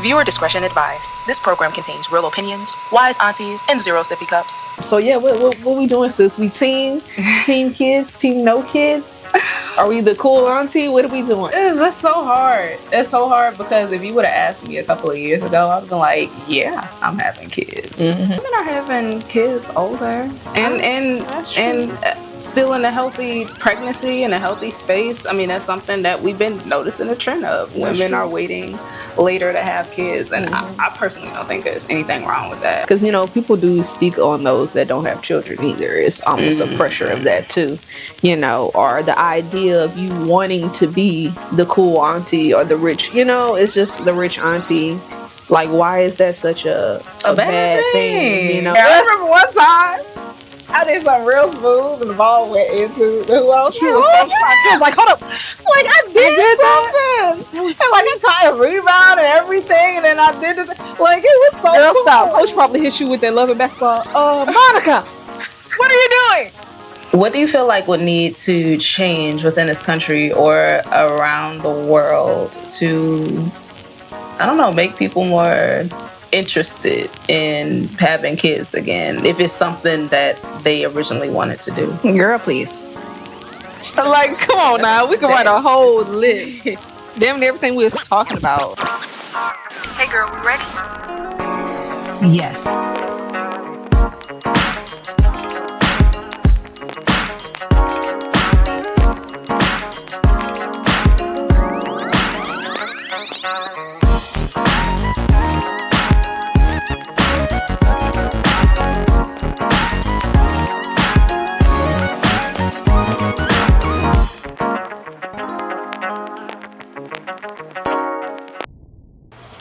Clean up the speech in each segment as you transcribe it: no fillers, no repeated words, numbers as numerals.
Viewer discretion advised. This program contains real opinions, wise aunties, and zero sippy cups. So yeah, what we doing, sis? We team kids, team no kids? Are we the cool auntie? What are we doing? It's so hard. It's so hard because if you would have asked me a couple of years ago, I'd have been like, yeah, I'm having kids. Women are having kids older and still in a healthy pregnancy and a healthy space. I mean, that's something that we've been noticing a trend of. Women are waiting later to have kids, and I personally don't think there's anything wrong with that. Because, people do speak on those that don't have children either. It's almost a pressure of that too, or the idea of you wanting to be the cool auntie or the rich, it's just the rich auntie. Like, why is that such a bad thing? I remember one time I did something real smooth and the ball went into who else? She was like, hold up. Like, I did something. And like, I caught a rebound and everything. And then I did it. Like, it was so Girl, cool. stop. Coach probably hit you with that love and basketball. Monica, what are you doing? What do you feel like would need to change within this country or around the world to, I don't know, make people more interested in having kids again, if it's something that they originally wanted to do? Girl, please. Like, come on now. We can write a whole list. Damn near everything we was talking about. Hey girl, we ready? Yes.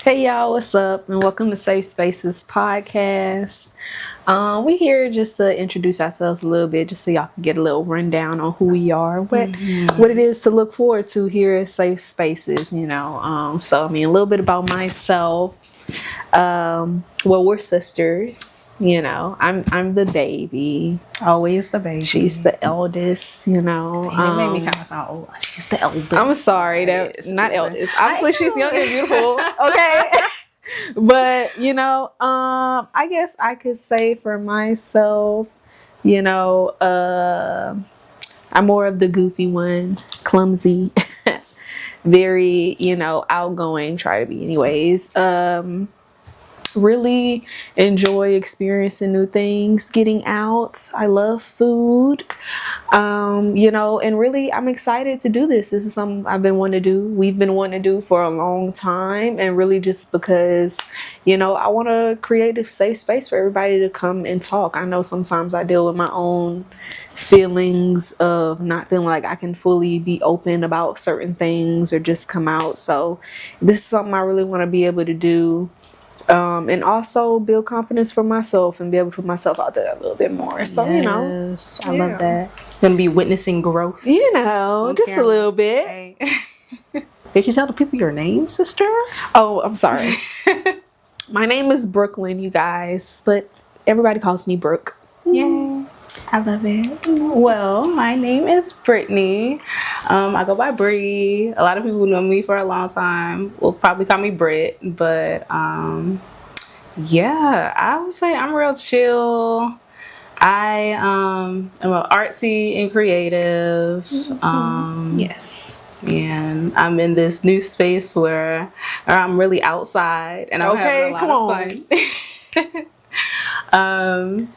Hey y'all, what's up? And welcome to Safe Spaces Podcast. We here just to introduce ourselves a little bit, just so y'all can get a little rundown on who we are, what it is to look forward to here at Safe Spaces, So I mean, a little bit about myself. Well, we're sisters. I'm the baby. Always the baby. She's the eldest, It made me kind of sound old. She's the eldest. I'm sorry, not eldest. Obviously, she's young and beautiful. Okay. But, I guess I could say for myself, I'm more of the goofy one, clumsy, very, outgoing, try to be anyways. Really enjoy experiencing new things, getting out. I love food, and really I'm excited to do this. This is something I've been wanting to do. We've been wanting to do for a long time, and really just because, I want to create a safe space for everybody to come and talk. I know sometimes I deal with my own feelings of not feeling like I can fully be open about certain things or just come out. So this is something I really want to be able to do. And also build confidence for myself and be able to put myself out there a little bit more. So, yes, I love that. Gonna be witnessing growth. Just a little bit. Hey. Did you tell the people your name, sister? Oh, I'm sorry. My name is Brooklyn, you guys, but everybody calls me Brooke. Yay. I love it. Well, my name is Brittany. I go by Bree. A lot of people who know me for a long time will probably call me Britt, but yeah, I would say I'm real chill. I am artsy and creative. Yes. And I'm in this new space where I'm really outside and I'm having a lot of fun.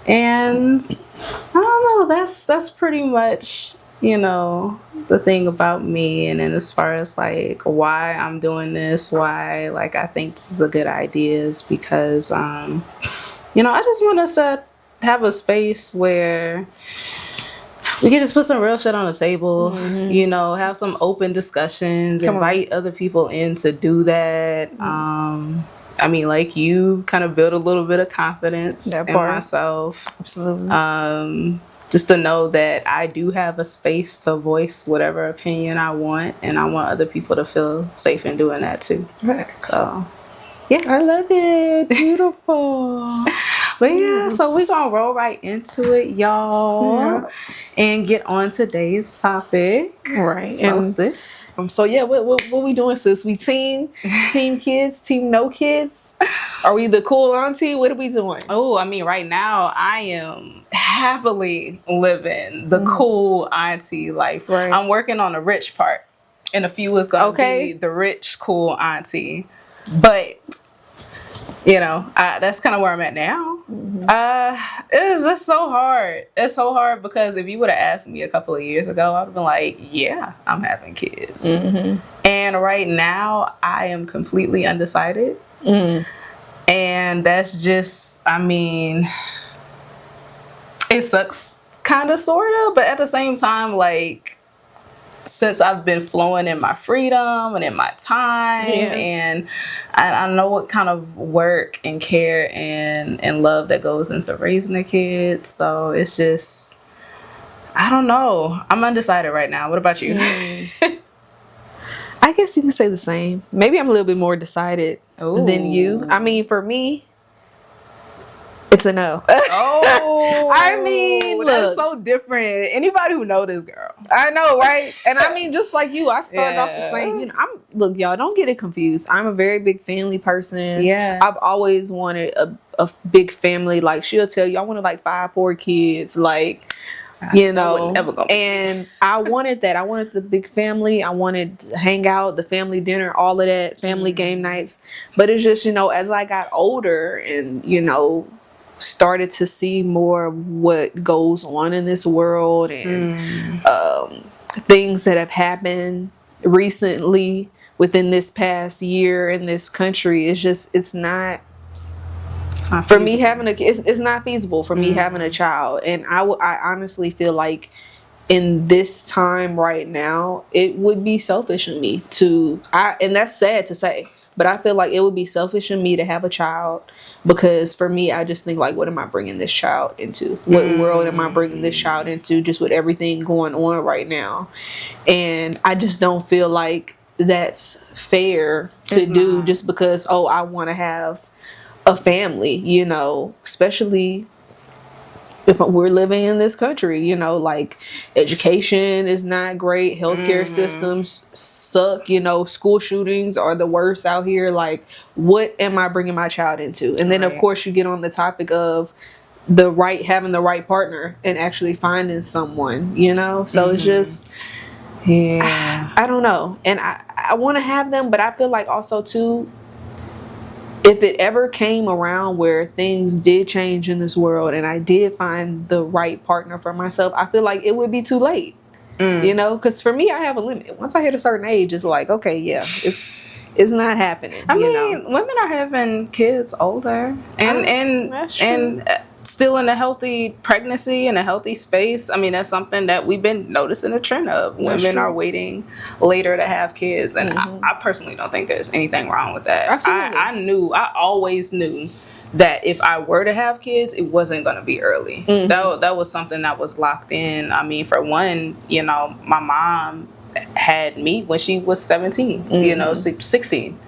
And I don't know, that's pretty much, the thing about me. And then as far as like why I'm doing this, why like I think this is a good idea is because, I just want us to have a space where we can just put some real shit on the table, have some open discussions, invite other people in to do that. I mean, like you kind of build a little bit of confidence in myself. Absolutely. Just to know that I do have a space to voice whatever opinion I want, and I want other people to feel safe in doing that too. Right. So, yeah. I love it. Beautiful. But yeah, so we're gonna roll right into it, y'all, and get on today's topic. Right. So And sis. so yeah, what we doing, sis? We team kids, team no kids? Are we the cool auntie? What are we doing? Oh, I mean, right now I am happily living the cool auntie life. Right. I'm working on the rich part, and a few is gonna Okay. be the rich cool auntie. But you know, that's kind of where I'm at now. It's so hard. It's so hard because if you would have asked me a couple of years ago, I'd have been like, yeah, I'm having kids. And right now, I am completely undecided. And that's just, I mean, it sucks kind of, sort of, but at the same time, like, since I've been flowing in my freedom and in my time, and I know what kind of work and care and love that goes into raising a kid. So it's just, I don't know. I'm undecided right now. What about you? I guess you can say the same. Maybe I'm a little bit more decided than you. I mean, for me, it's a no. I mean, that's look, so different. Anybody who know this girl, I know, right? And I mean, just like you, I started off the same. You know, look, y'all, don't get it confused. I'm a very big family person. Yeah. I've always wanted a big family. Like, she'll tell you, I wanted like 4 kids. Like, you know, and I wanted that. I wanted the big family. I wanted to hang out, the family dinner, all of that, family game nights. But it's just, you know, as I got older and, you know, started to see more of what goes on in this world and things that have happened recently within this past year in this country, it's not for me having it's not feasible for me having a child. And I honestly feel like in this time right now, it would be selfish of me and that's sad to say, but I feel like it would be selfish of me to have a child, because for me, I just think like, what am I bringing this child into? What world am I bringing this child into, just with everything going on right now? And I just don't feel like that's fair to do just because, I want to have a family, you know, especially if we're living in this country, you know, like education is not great. Healthcare systems suck. You know, school shootings are the worst out here. Like, what am I bringing my child into? And then, of course, you get on the topic of having the right partner and actually finding someone, you know? So it's just, I don't know. And I want to have them, but I feel like also too, if it ever came around where things did change in this world and I did find the right partner for myself, I feel like it would be too late, you know? Because for me, I have a limit. Once I hit a certain age, it's like, okay, yeah, it's not happening. I mean, women are having kids older and still in a healthy pregnancy and a healthy space. I mean, that's something that we've been noticing a trend of. Women are waiting later to have kids, and I personally don't think there's anything wrong with that. Absolutely. I always knew that if I were to have kids, it wasn't going to be early. That was something that was locked in. I mean, for one, you know, my mom had me when she was 17, you know, 16.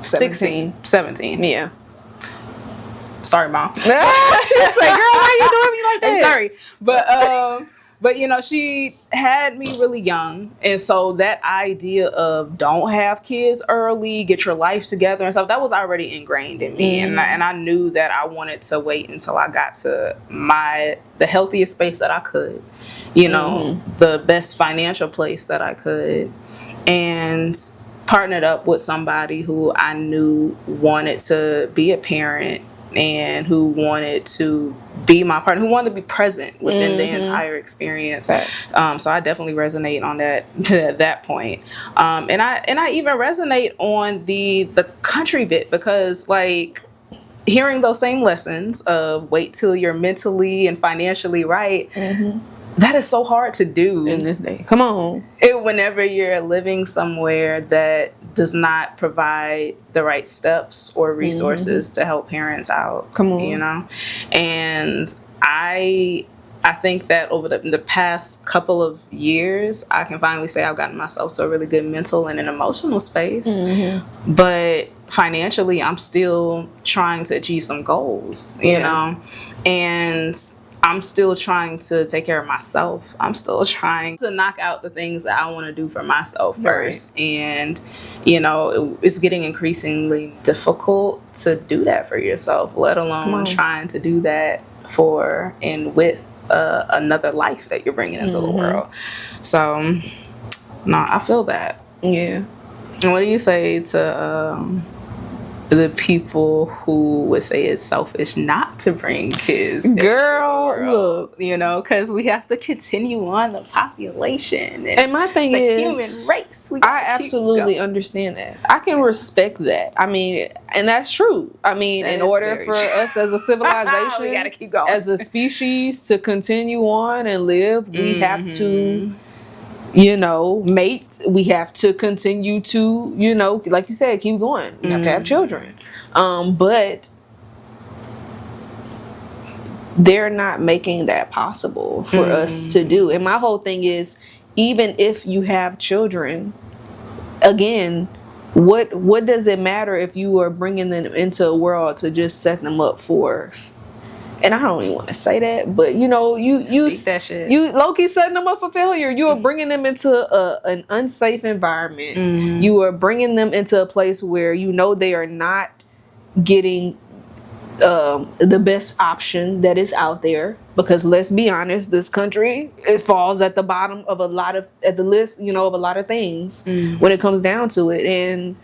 17. Yeah. Sorry, Mom. She's like, girl, why you doing me like that? Sorry. But you know, she had me really young. And so that idea of don't have kids early, get your life together and stuff, that was already ingrained in me. And I knew that I wanted to wait until I got to the healthiest space that I could, you know, the best financial place that I could, and partnered up with somebody who I knew wanted to be a parent and who wanted to be my partner, who wanted to be present within the entire experience. So I definitely resonate on that point. And I even resonate on the country bit, because like hearing those same lessons of wait till you're mentally and financially right, that is so hard to do in this day. Come on. Whenever you're living somewhere that does not provide the right steps or resources to help parents out. Come on. You know? And I think that over the past couple of years, I can finally say I've gotten myself to a really good mental and an emotional space. But financially, I'm still trying to achieve some goals, you know, and I'm still trying to take care of myself. I'm still trying to knock out the things that I want to do for myself first. Right. And, you know, it's getting increasingly difficult to do that for yourself, let alone trying to do that for and with another life that you're bringing into the world. So, no, I feel that. Yeah. And what do you say to the people who would say it's selfish not to bring kids? Girl, look, you know, because we have to continue on the population. And my thing is, human race. I absolutely understand that. I can respect that. I mean, and that's true. I mean, in order for us as a civilization, we gotta keep going. As a species to continue on and live, we have to, you know, mate. We have to continue to, you know, like you said, keep going. We have to have children. But they're not making that possible for us to do. And my whole thing is, even if you have children, again, what does it matter if you are bringing them into a world to just set them up for, and I don't even want to say that, but you know, you that shit. You low-key setting them up for failure. You are bringing them into an unsafe environment. You are bringing them into a place where you know they are not getting the best option that is out there, because let's be honest, this country, it falls at the bottom of at the list, you know, of a lot of things when it comes down to it. And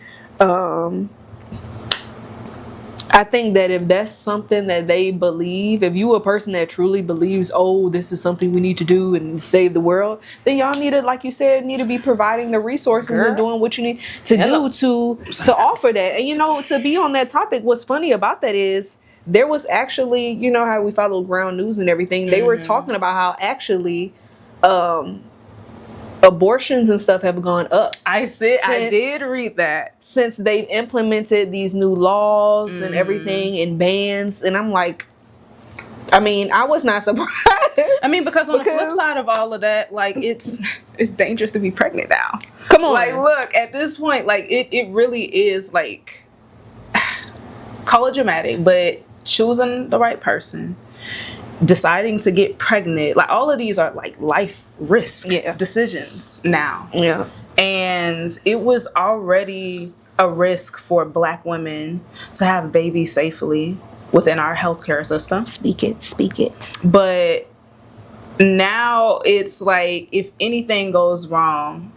I think that if that's something that they believe, if you a person that truly believes, oh, this is something we need to do and save the world, then y'all need to, like you said, need to be providing the resources and doing what you need to do to offer that. And you know, to be on that topic, what's funny about that is there was actually, you know how we follow ground news and everything, they were talking about how actually abortions and stuff have gone up. I did read that. Since they've implemented these new laws and everything and bans. And I'm like, I mean, I was not surprised. I mean, because on the flip side of all of that, like, it's dangerous to be pregnant now. Come on. Like, look, at this point, like, it really is, like, call it dramatic, but choosing the right person, deciding to get pregnant, like, all of these are like life risk decisions now. Yeah. And it was already a risk for Black women to have babies safely within our healthcare system. Speak it. But now it's like, if anything goes wrong,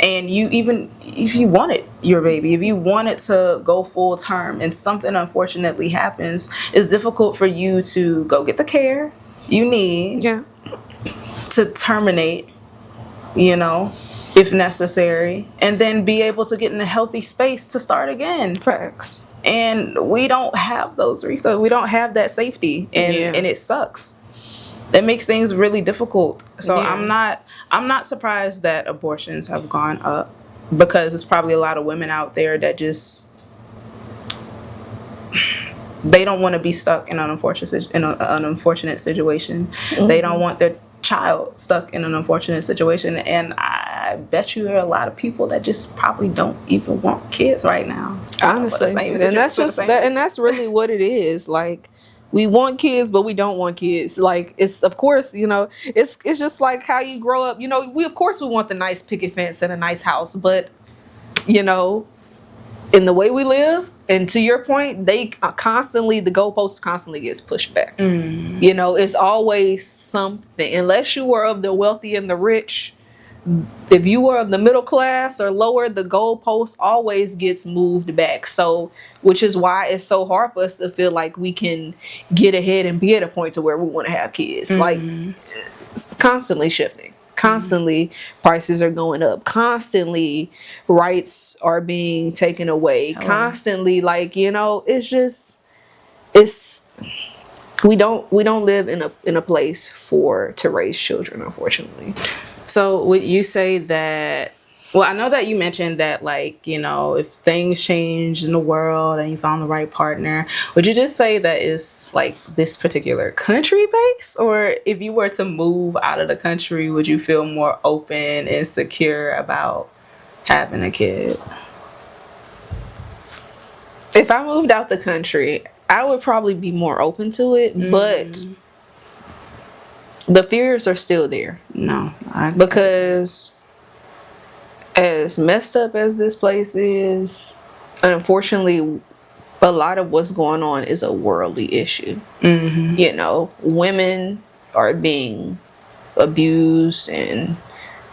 and even if you wanted your baby, if you wanted to go full term and something unfortunately happens, it's difficult for you to go get the care you need to terminate, you know, if necessary, and then be able to get in a healthy space to start again. Facts. And we don't have those resources. We don't have that safety, and it sucks. That makes things really difficult. So I'm not surprised that abortions have gone up, because there's probably a lot of women out there that just, they don't want to be stuck in an unfortunate situation. They don't want their child stuck in an unfortunate situation. And I bet you there are a lot of people that just probably don't even want kids right now. Honestly. And that's just that, and that's really what it is. Like, we want kids, but we don't want kids. Like, it's, of course, you know, it's just like how you grow up. You know, we want the nice picket fence and a nice house, but, you know, in the way we live, and to your point, the goalpost constantly gets pushed back. You know, it's always something. Unless you are of the wealthy and the rich, if you are of the middle class or lower, the goalpost always gets moved back. So, which is why it's so hard for us to feel like we can get ahead and be at a point to where we want to have kids. Like, it's constantly shifting. Constantly prices are going up. Constantly rights are being taken away. Constantly, like, you know, we don't live in a place to raise children, unfortunately. So would you say that, well, I know that you mentioned that, like, you know, if things change in the world and you found the right partner, would you just say that it's like this particular country based? Or if you were to move out of the country, would you feel more open and secure about having a kid? If I moved out the country, I would probably be more open to it, but the fears are still there. No, because as messed up as this place is, unfortunately, a lot of what's going on is a worldly issue. You know, women are being abused and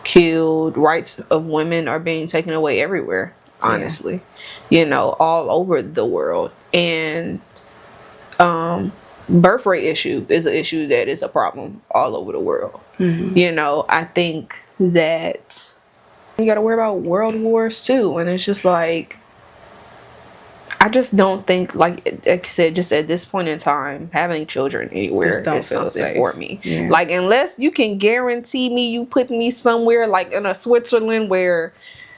killed. Rights of women are being taken away everywhere, honestly. You know, all over the world. And birth rate issue is an issue that is a problem all over the world. You know, I think that you got to worry about world wars too. And it's just like, I just don't think, like I said, just at this point in time, having children anywhere is something for me. Like, unless you can guarantee me you put me somewhere like in a Switzerland where,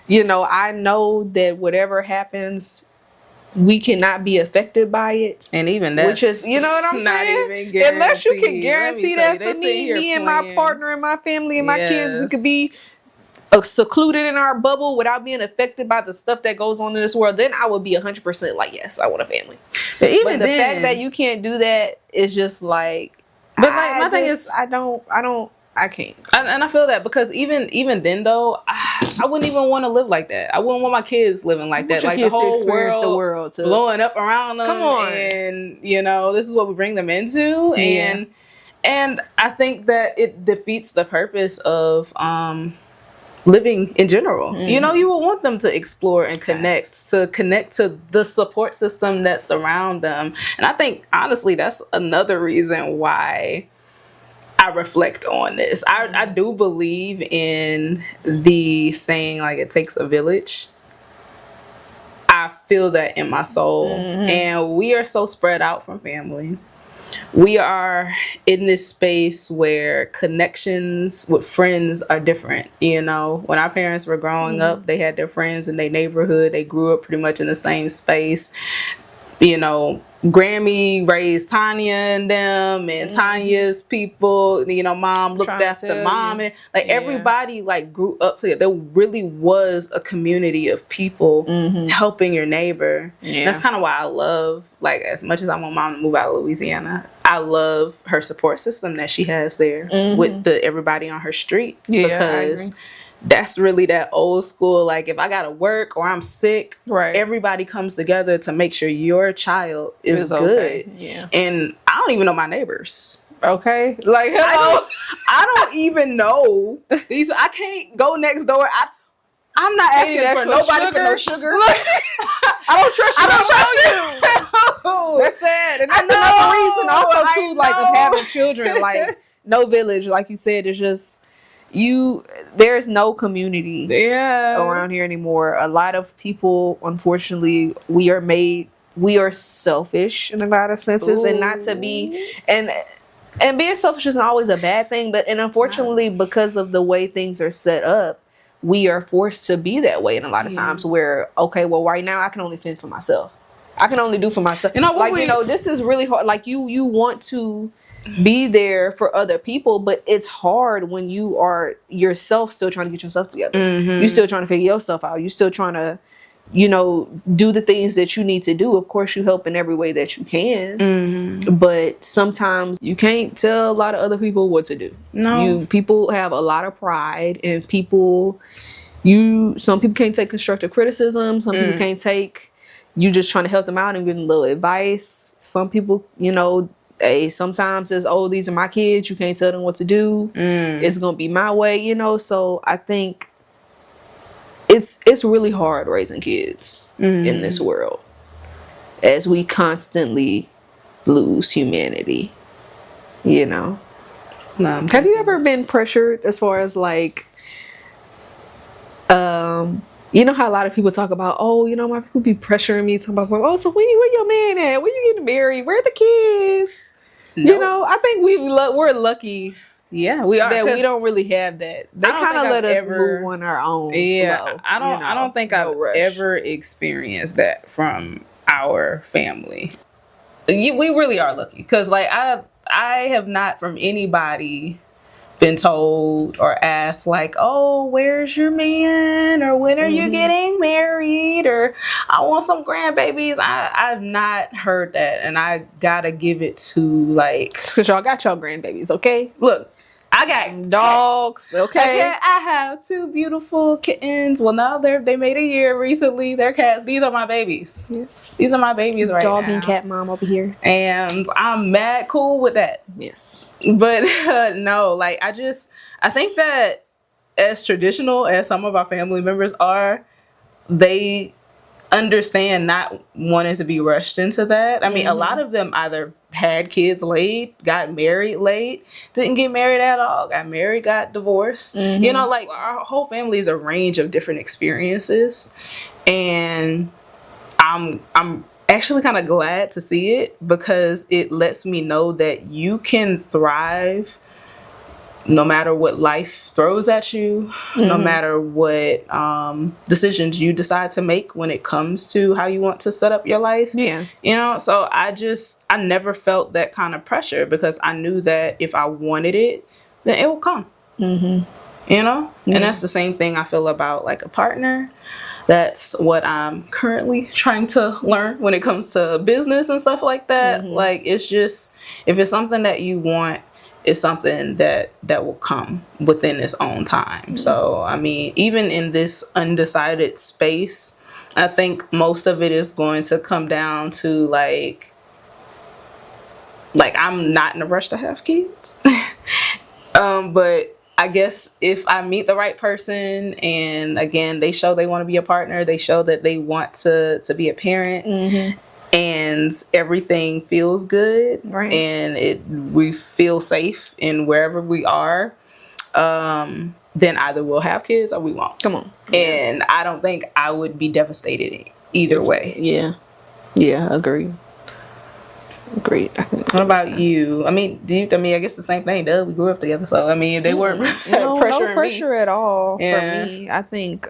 you know, I know that whatever happens, we cannot be affected by it. And even that, which is, you know what I'm saying? Unless you can guarantee that for me and my partner and my family and my kids, we could be secluded in our bubble without being affected by the stuff that goes on in this world, then I would be 100% like, yes, I want a family. But even the fact that you can't do that is just like, but like my thing is, I can't. And I feel that, because even then though, I wouldn't even want to live like that. I wouldn't want my kids living like that. Like the whole world blowing up around them. Come on. And you know, this is what we bring them into. And I think that it defeats the purpose of living in general. You know, you will want them to explore and connect to the support system that surround them. And I think honestly that's another reason why I reflect on this. I do believe in the saying, like, it takes a village. I feel that in my soul. And we are so spread out from family. We are in this space where connections with friends are different. You know, when our parents were growing up, they had their friends in their neighborhood. They grew up pretty much in the same space. You know, Grammy raised Tanya and them, and Tanya's people, you know, mom looked after mom, and like everybody like grew up together. There really was a community of people helping your neighbor. That's kind of why I love, like, as much as I want mom to move out of Louisiana, I love her support system that she has there with everybody on her street, because that's really that old school, like, if I gotta work or I'm sick, everybody comes together to make sure your child is good. And I don't even know my neighbors. Like, hello. I don't even know these. I can't go next door. I'm not asking for nobody for no sugar. I don't trust you. That's sad. And that's another reason also too, like, of having children. Like, no village, like you said, it's just there's no community around here anymore. A lot of people, unfortunately, we are selfish in a lot of senses. And not to be, and being selfish isn't always a bad thing, but unfortunately, because of the way things are set up, we are forced to be that way in a lot of times, where, okay, well, right now I can only fend for myself. I can only do for myself. You know, like, you know, this is really hard. Like, you want to be there for other people, but it's hard when you are yourself still trying to get yourself together. You're still trying to figure yourself out. You're still trying to, you know, do the things that you need to do. Of course, you help in every way that you can, but sometimes you can't tell a lot of other people what to do. People have a lot of pride, and some people can't take constructive criticism. Some people can't take you just trying to help them out and give them a little advice. Some people, you know, sometimes it's, oh, these are my kids, you can't tell them what to do. It's gonna be my way, you know. So I think it's really hard raising kids in this world, as we constantly lose humanity, you know. Have you ever been pressured as far as, like, you know how a lot of people talk about, oh, you know, my people be pressuring me, talking about, oh, so where your man at? When you getting married? Where are the kids? You know, I think we're lucky. Yeah, we are. That we don't really have that. They kind of let us move on our own. Flow, I don't think I've ever experienced that from our family. We really are lucky, because, like, I have not from anybody been told or asked like, oh, where's your man, or when are you getting married, or I want some grandbabies. I've not heard that, and I gotta give it to like, because y'all got y'all grandbabies. Okay, look, I got dogs. cats. Okay, I have 2 beautiful kittens. Well, now they made a year recently. They're cats. These are my babies. yes, These are my babies right dog now. and cat mom over here. And I'm mad cool with that. Yes, But no, like I think that as traditional as some of our family members are, they understand not wanting to be rushed into that. I mean, a lot of them either had kids late, got married late, didn't get married at all, got married, got divorced. You know, like our whole family is a range of different experiences. And I'm actually kind of glad to see it, because it lets me know that you can thrive no matter what life throws at you, no matter what decisions you decide to make when it comes to how you want to set up your life. Yeah. You know, so I never felt that kind of pressure, because I knew that if I wanted it, then it will come. You know? And that's the same thing I feel about like a partner. That's what I'm currently trying to learn when it comes to business and stuff like that. Like, it's just, if it's something that you want, it's something that will come within its own time. So, I mean, even in this undecided space, I think most of it is going to come down to like I'm not in a rush to have kids. But I guess if I meet the right person, and again, they show they want to be a partner, they show that they want to be a parent, and everything feels good, Right. and we feel safe in wherever we are, then either we'll have kids or we won't. Come on. And I don't think I would be devastated either way. Yeah, agreed. What about you? I mean, I guess the same thing, duh. We grew up together, so I mean, they weren't no pressuring pressure me. at all Yeah. for me. I think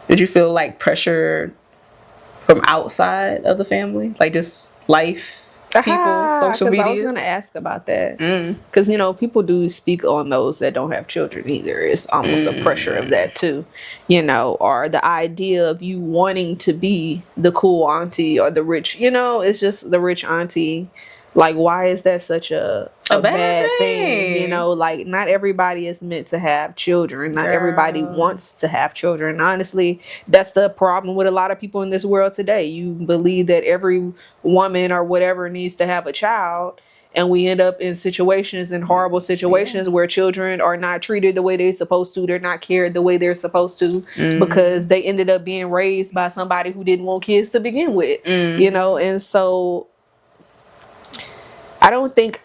Did you feel like pressure from outside of the family, like just life, people, social media? I was gonna ask about that, because people do speak on those that don't have children either. It's almost a pressure of that too, or the idea of you wanting to be the cool auntie or the rich. It's just the rich auntie. Like, why is that such a bad thing? Like, not everybody is meant to have children. Not everybody wants to have children. Honestly, that's the problem with a lot of people in this world today. You believe that every woman or whatever needs to have a child, and we end up in horrible situations where children are not treated the way they're supposed to. They're not cared the way they're supposed to, because they ended up being raised by somebody who didn't want kids to begin with. And so I don't think,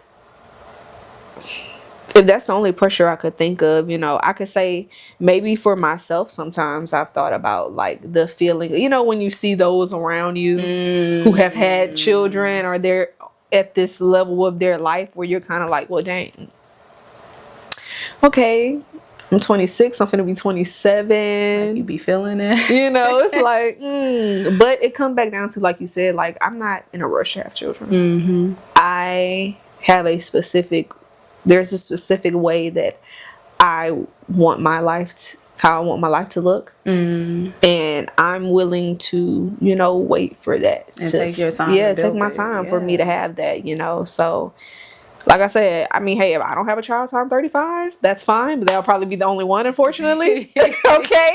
if that's the only pressure I could think of, I could say maybe for myself, sometimes I've thought about like the feeling, when you see those around you who have had children, or they're at this level of their life where you're kind of like, well, dang, okay, I'm 26, I'm finna be 27. Like, you be feeling it. It's like, but it comes back down to, like you said, like, I'm not in a rush to have children. I have there's a specific way that I want my life how I want my life to look. And I'm willing to, wait for that. And take your time. Yeah, take my time for me to have that, so. Like I said, I mean, hey, if I don't have a child till I'm 35, that's fine. But that'll probably be the only one, unfortunately. Okay?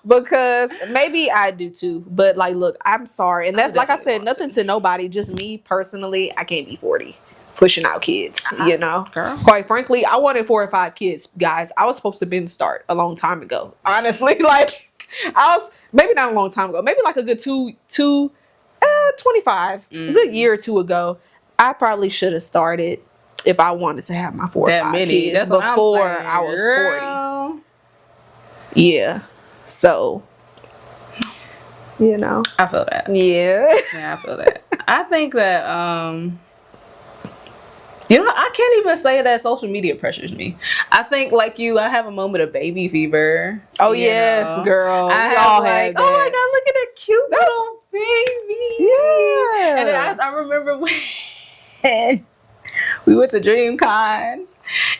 Because maybe I do too. But like, look, I'm sorry. And that's, like I said, nothing to nobody. Just me personally, I can't be 40 pushing out kids, Girl. Quite frankly, I wanted 4 or 5 kids, guys. I was supposed to been start a long time ago. Honestly, like, maybe not a long time ago. Maybe like a good 25, a good year or two ago. I probably should have started if I wanted to have my 4 or 5 kids That's before I was 40. Girl. Yeah. So, I feel that. Yeah. Yeah, I feel that. I think that, I can't even say that social media pressures me. I think, like you, I have a moment of baby fever. Oh, yes, girl. I We all have, like, have that. oh my God, look at that cute little baby. Yeah. And then I remember when we went to DreamCon,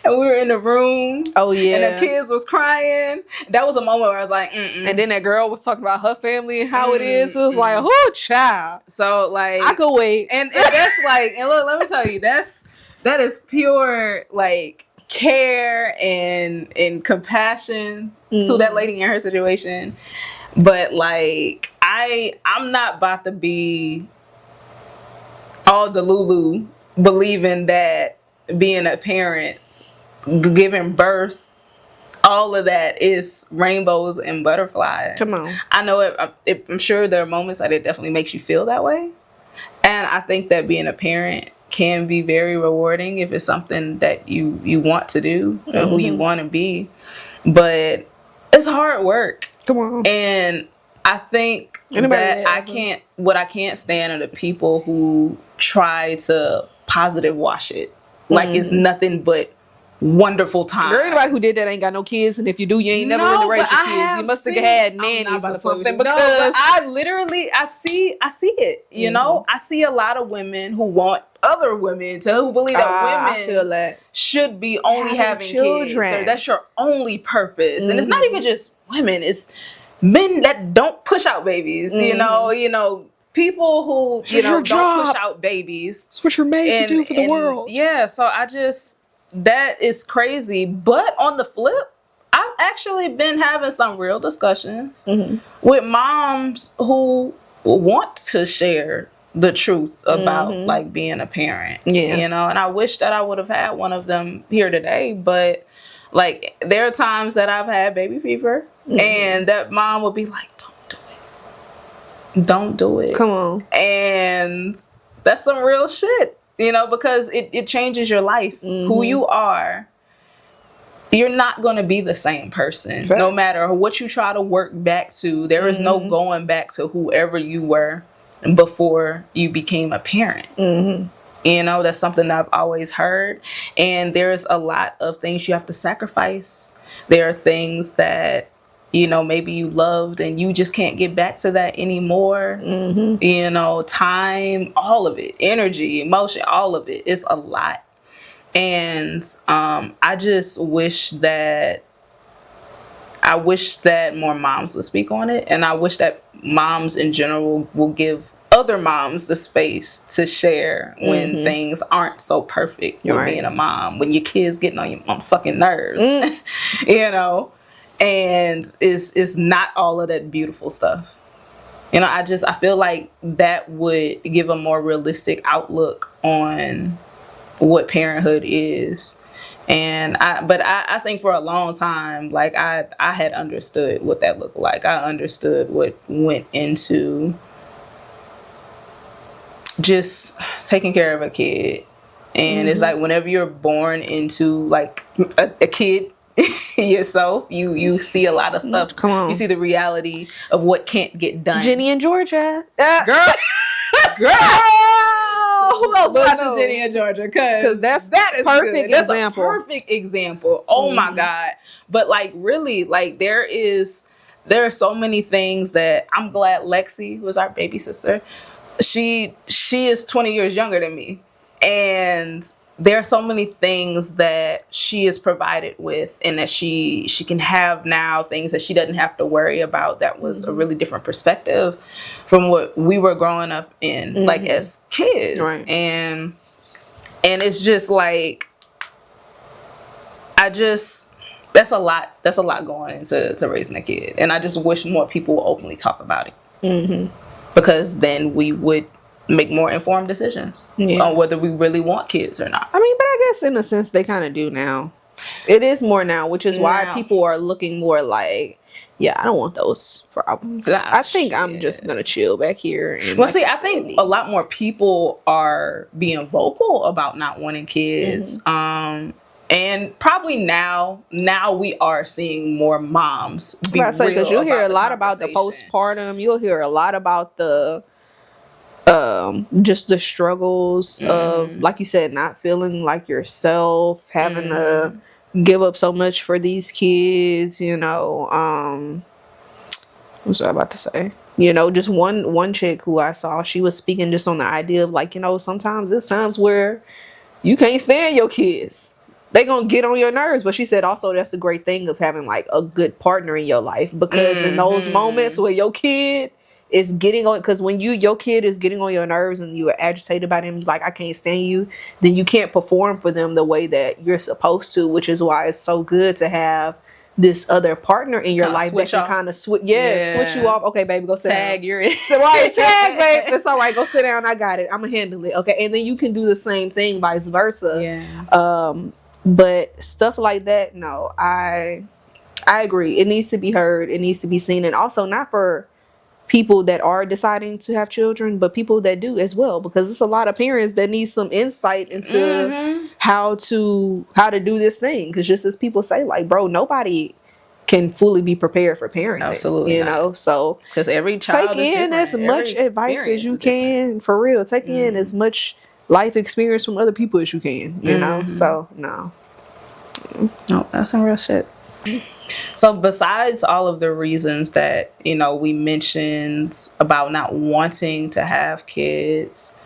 and we were in the room. Oh yeah. And the kids was crying. That was a moment where I was like, mm-mm. And then that girl was talking about her family and how it is. It was like, oh, child. So like, I could wait. And that's like, and look, let me tell you, that is pure like care and compassion to that lady in her situation. But like, I'm not about to be all the Lulu believing that being a parent, giving birth, all of that is rainbows and butterflies. Come on. I know I'm sure there are moments that it definitely makes you feel that way. And I think that being a parent can be very rewarding if it's something that you want to do and who you want to be. But it's hard work. Come on. And I think that I can't stand are the people who try to positive wash it. Like it's nothing but wonderful times. Girl, anybody who did that ain't got no kids, and if you do, you ain't never really raised your kids. You must have had nannies or something. Because I see it. You know, I see a lot of women who want other women who believe that women should be only having children. Kids. So that's your only purpose, and it's not even just women. It's men that don't push out babies. You know. People who don't push out babies. It's what you're made to do for the world. Yeah, so that is crazy. But on the flip, I've actually been having some real discussions with moms who want to share the truth about like being a parent. Yeah. You know, and I wish that I would have had one of them here today, but like there are times that I've had baby fever and that mom would be like, don't do it. Come on. And that's some real shit, you know, because it changes your life. Who you are, you're not going to be the same person. Facts. No matter what you try to work back to. There is no going back to whoever you were before you became a parent. You know, that's something that I've always heard. And there's a lot of things you have to sacrifice. There are things that, you know, maybe you loved and you just can't get back to that anymore. You know, time, all of it, energy, emotion, all of it. It's a lot. And I just wish that more moms would speak on it. And I wish that moms in general will give other moms the space to share when things aren't so perfect with being a mom, when your kids getting on your fucking nerves, you know. And it's not all of that beautiful stuff. You know, I feel like that would give a more realistic outlook on what parenthood is. And I think for a long time, like I had understood what that looked like. I understood what went into just taking care of a kid. And it's like whenever you're born into like a kid yourself, you see a lot of stuff. Come on. You see the reality of what can't get done. Jenny and Georgia. Girl. Who else watches Jenny and Georgia? Because that is perfect good. Example. That's a perfect example. Oh my God. But like really, like there are so many things that I'm glad Lexi, who was our baby sister, she is 20 years younger than me. And there are so many things that she is provided with and that she can have now, things that she doesn't have to worry about. That was a really different perspective from what we were growing up in, like as kids. Right. And it's just like, that's a lot going into raising a kid. And I just wish more people would openly talk about it. Because then we would make more informed decisions on whether we really want kids or not. I mean, but I guess in a sense they kind of do now. It is more now, which is why people are looking more like, I don't want those problems. Gosh, I think I'm just going to chill back here. And I think a lot more people are being vocal about not wanting kids. And probably now we are seeing more moms be real about because you'll hear a lot about the postpartum. You'll hear a lot about the just the struggles of, like you said, not feeling like yourself, having to give up so much for these kids, you know. What was I about to say? You know, just one chick who I saw, she was speaking just on the idea of like, you know, sometimes there's times where you can't stand your kids. they gonna get on your nerves. But she said also that's the great thing of having like a good partner in your life, because in those moments where your kid is getting on, because when your kid is getting on your nerves and you are agitated by them, like I can't stand you, then you can't perform for them the way that you're supposed to, which is why it's so good to have this other partner in your life that can kind of switch you off. Okay, baby, go sit down. Tag, you're in. So, right, tag, babe. It's all right. Go sit down. I got it. I'm gonna handle it. Okay, and then you can do the same thing, vice versa. Yeah. But stuff like that, no, I agree. It needs to be heard. It needs to be seen, and also not for people that are deciding to have children, but people that do as well, because it's a lot of parents that need some insight into how to do this thing. Because just as people say, like, bro, nobody can fully be prepared for parenting. Absolutely, you know. So because every child take in as much advice as you can. For real, take in as much life experience from other people as you can. You know. So no, that's some real shit. So besides all of the reasons that, you know, we mentioned about not wanting to have kids,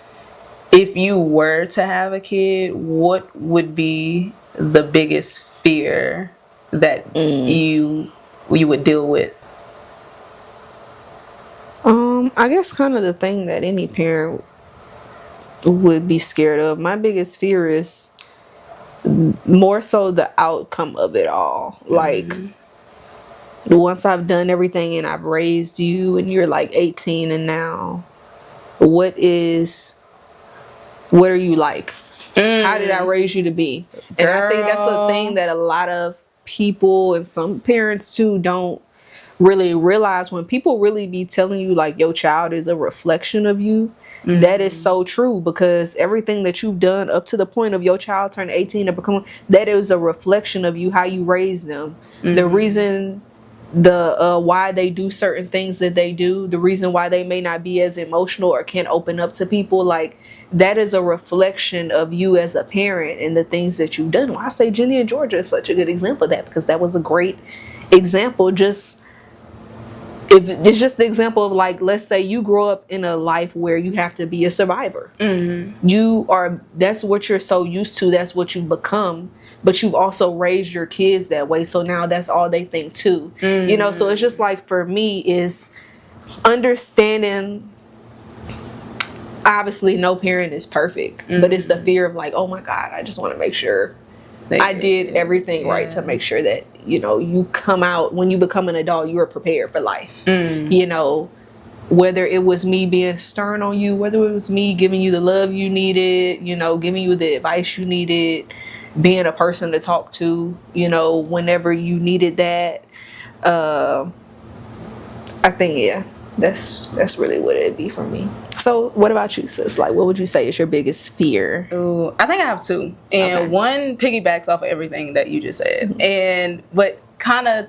if you were to have a kid, what would be the biggest fear that you would deal with? I guess kind of the thing that any parent would be scared of. My biggest fear is more so the outcome of it all. Like, once I've done everything and I've raised you and you're like 18 and now, what are you like? How did I raise you to be? And I think that's a thing that a lot of people and some parents too don't really realize. When people really be telling you like your child is a reflection of you, that is so true, because everything that you've done up to the point of your child turning 18 to become, that is a reflection of you, how you raised them. The reason why they do certain things that they do, the reason why they may not be as emotional or can't open up to people, like that is a reflection of you as a parent and the things that you've done. Well, I say Jenny and Georgia is such a good example of that, because that was a great example. If it's just the example of, like, let's say you grow up in a life where you have to be a survivor. That's what you're so used to, that's what you become, but you've also raised your kids that way, so now that's all they think too. You know, so it's just like, for me, is understanding, obviously no parent is perfect, but it's the fear of like, oh my God, I just want to make sure I did everything right to make sure that, you know, you come out, when you become an adult, you are prepared for life. You know, whether it was me being stern on you, whether it was me giving you the love you needed, you know, giving you the advice you needed, being a person to talk to, you know, whenever you needed that. I think, yeah, that's really what it'd be for me. So what about you, sis? Like, what would you say is your biggest fear? Ooh, I think I have two. And one piggybacks off of everything that you just said. But kind of,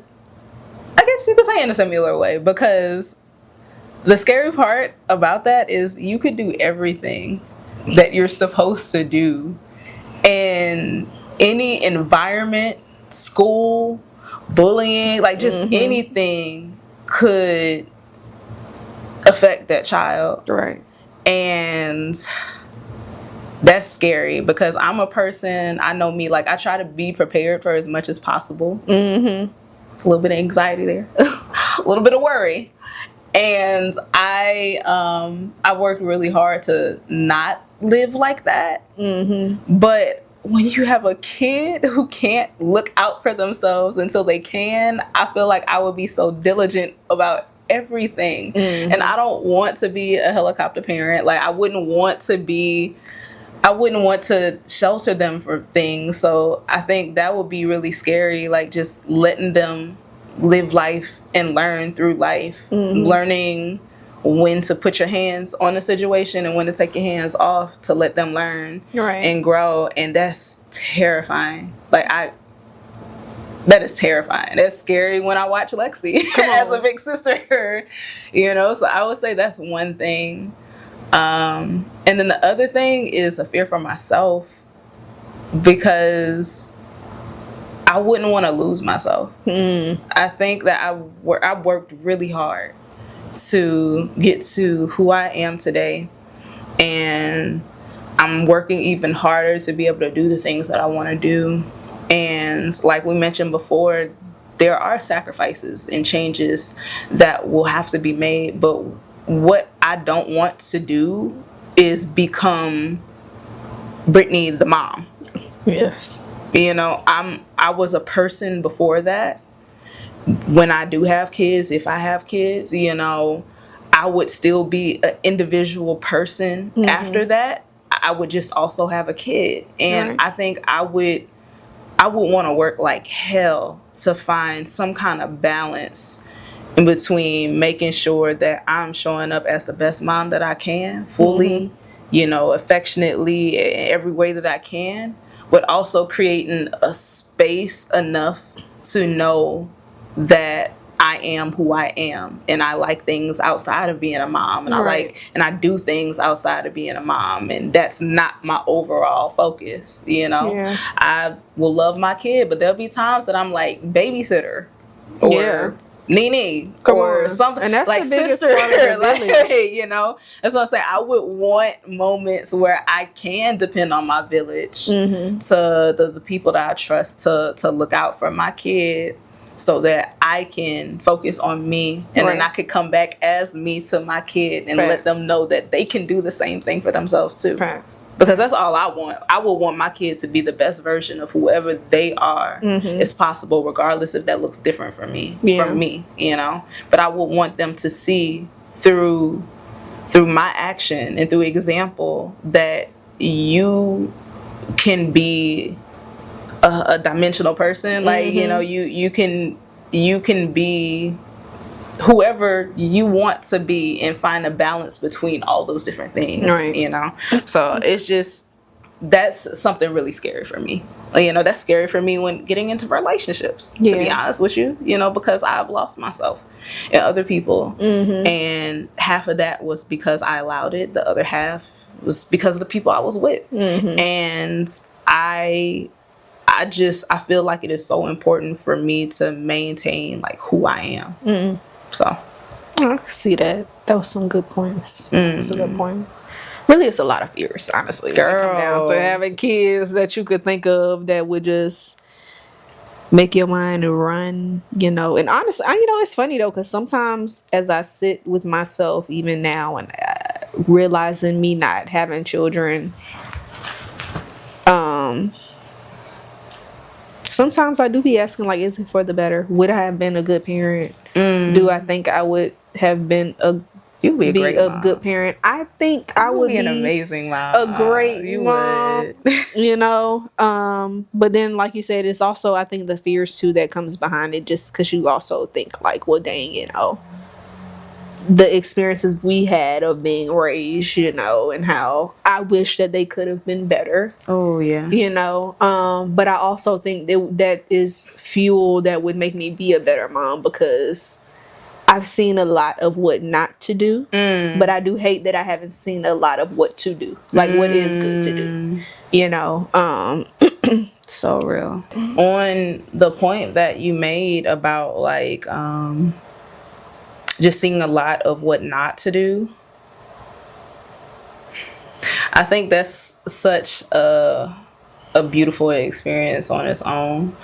I guess you could say in a similar way, because the scary part about that is you could do everything that you're supposed to do. And any environment, school, bullying, like just anything could affect that child. Right. And that's scary, because I'm a person, I know me, like I try to be prepared for as much as possible. It's a little bit of anxiety there, a little bit of worry. And I work really hard to not live like that. But when you have a kid who can't look out for themselves until they can, I feel like I would be so diligent about everything. And I don't want to be a helicopter parent. Like, I wouldn't want to shelter them for things. So I think that would be really scary, like just letting them live life and learn through life, learning when to put your hands on a situation and when to take your hands off to let them learn and grow. And that's terrifying. That is terrifying. That's scary when I watch Lexi as a big sister, you know? So I would say that's one thing. And then the other thing is a fear for myself, because I wouldn't want to lose myself. I think that I worked really hard to get to who I am today, and I'm working even harder to be able to do the things that I want to do. And like we mentioned before, there are sacrifices and changes that will have to be made. But what I don't want to do is become Brittany the mom. Yes. You know, I was a person before that. When I do have kids, if I have kids, you know, I would still be an individual person after that. I would just also have a kid. And Right. I think I would want to work like hell to find some kind of balance in between making sure that I'm showing up as the best mom that I can, fully, you know, affectionately, in every way that I can, but also creating a space enough to know that I am who I am, and I like things outside of being a mom, and Right. I do things outside of being a mom, and that's not my overall focus, you know. Yeah. I will love my kid, but there'll be times that I'm like babysitter or Yeah. Nene Come or on. something, And that's like the biggest sister, part of the like, village. you know. That's what I'm saying. I would want moments where I can depend on my village, to the people that I trust to look out for my kid, so that I can focus on me, and then I could come back as me to my kid and let them know that they can do the same thing for themselves too. Facts. Because that's all I want. I will want my kid to be the best version of whoever they are as possible, regardless if that looks different from me, you know. But I would want them to see through my action and through example that you can be a dimensional person. Like, you know, you can be whoever you want to be and find a balance between all those different things, you know. So it's just, that's something really scary for me. You know, that's scary for me when getting into relationships, to be honest with you, you know, because I've lost myself and other people. And half of that was because I allowed it. The other half was because of the people I was with. And I feel like it is so important for me to maintain like who I am. So I can see that. That was some good points. That's a good point. Really, it's a lot of fears, honestly. When it come down to having kids that you could think of that would just make your mind run, you know. And honestly, you know, it's funny though, because sometimes as I sit with myself, even now, and realizing me not having children, sometimes I do be asking, like, is it for the better? Would I have been a good parent? Do I think I would have been a good parent? I think I would be an amazing mom, a great mom. You know, but then, like you said, it's also, I think, the fears too that comes behind it, just because you also think like, well, dang, you know, the experiences we had of being raised, you know, and how I wish that they could have been better. Oh yeah. You know, but I also think that is fuel that would make me be a better mom, because I've seen a lot of what not to do, but I do hate that I haven't seen a lot of what to do, like what is good to do, you know. So real. On the point that you made about like just seeing a lot of what not to do, I think that's such a beautiful experience on its own.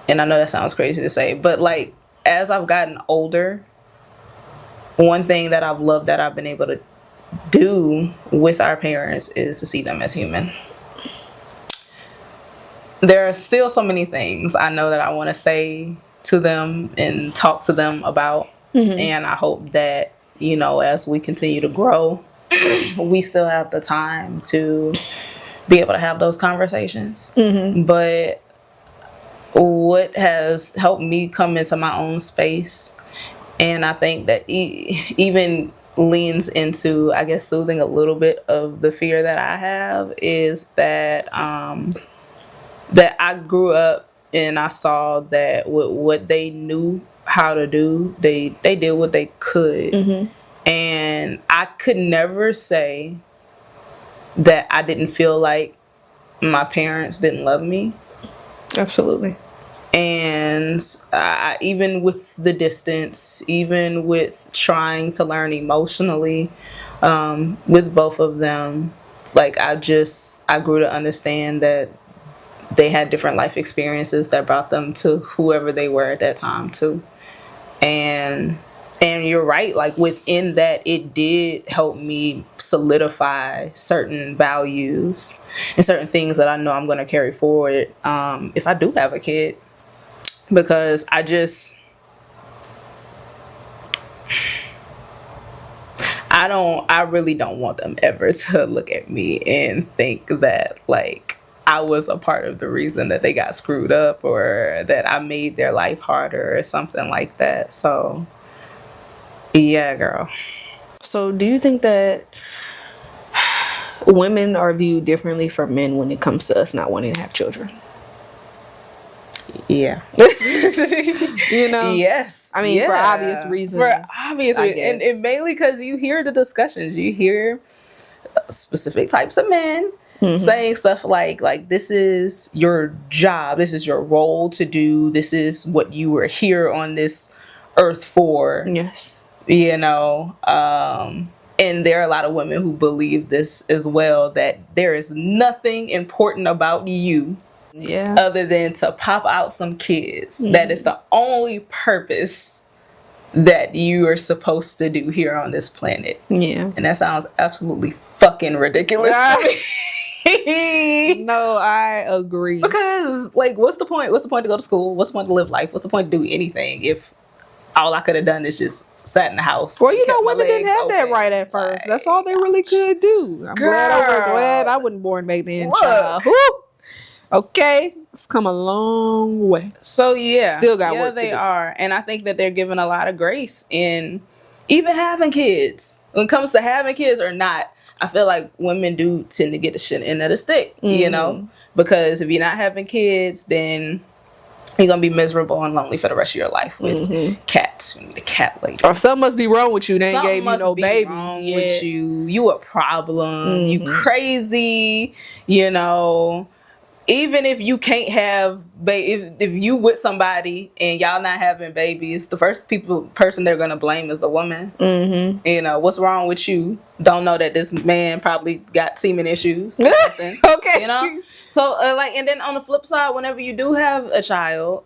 And I know that sounds crazy to say, but like, as I've gotten older, one thing that I've loved that I've been able to do with our parents is to see them as human. There are still so many things I know that I want to say to them and talk to them about. And I hope that, you know, as we continue to grow, we still have the time to be able to have those conversations. But what has helped me come into my own space, and I think that even leans into, I guess, soothing a little bit of the fear that I have, is that that I grew up and I saw that with what they knew how to do, they did what they could. And I could never say that I didn't feel like my parents didn't love me. Absolutely. And even with the distance, even with trying to learn emotionally with both of them, like I grew to understand that they had different life experiences that brought them to whoever they were at that time too. And you're right, like within that, it did help me solidify certain values and certain things that I know I'm going to carry forward if I do have a kid, because I really don't want them ever to look at me and think that like I was a part of the reason that they got screwed up, or that I made their life harder or something like that. So yeah, girl. So do you think that women are viewed differently from men when it comes to us not wanting to have children? Yeah. You know? Yes. I mean, for obvious reasons. For obvious I reasons. guess. And mainly because you hear the discussions. You hear specific types of men saying stuff like this is your job. This is your role to do. This is what you were here on this earth for. Yes. You know? And there are a lot of women who believe this as well, that there is nothing important about you other than to pop out some kids. That is the only purpose that you are supposed to do here on this planet. Yeah. And that sounds absolutely fucking ridiculous to me. No, I agree. Because like, what's the point? What's the point to go to school? What's the point to live life? What's the point to do anything if all I could have done is just sat in the house? Well, you know, women didn't have that right at first. Like, That's all they really could do. I'm glad I wasn't born back then, child. Woo! Okay, it's come a long way. So yeah, still got work to do. They are, and I think that they're given a lot of grace in even having kids. When it comes to having kids or not, I feel like women do tend to get the shit end of the stick, you know, because if you're not having kids, then you're gonna be miserable and lonely for the rest of your life with cats. You need a cat lady. Or something must be wrong with you. They ain't gave you no babies. Wrong with you. You a problem. You crazy. You know. Even if you can't have if you with somebody and y'all not having babies, the first person they're gonna blame is the woman. You know, what's wrong with you? Don't know that this man probably got semen issues or something. Okay. You know, so like, and then on the flip side, whenever you do have a child,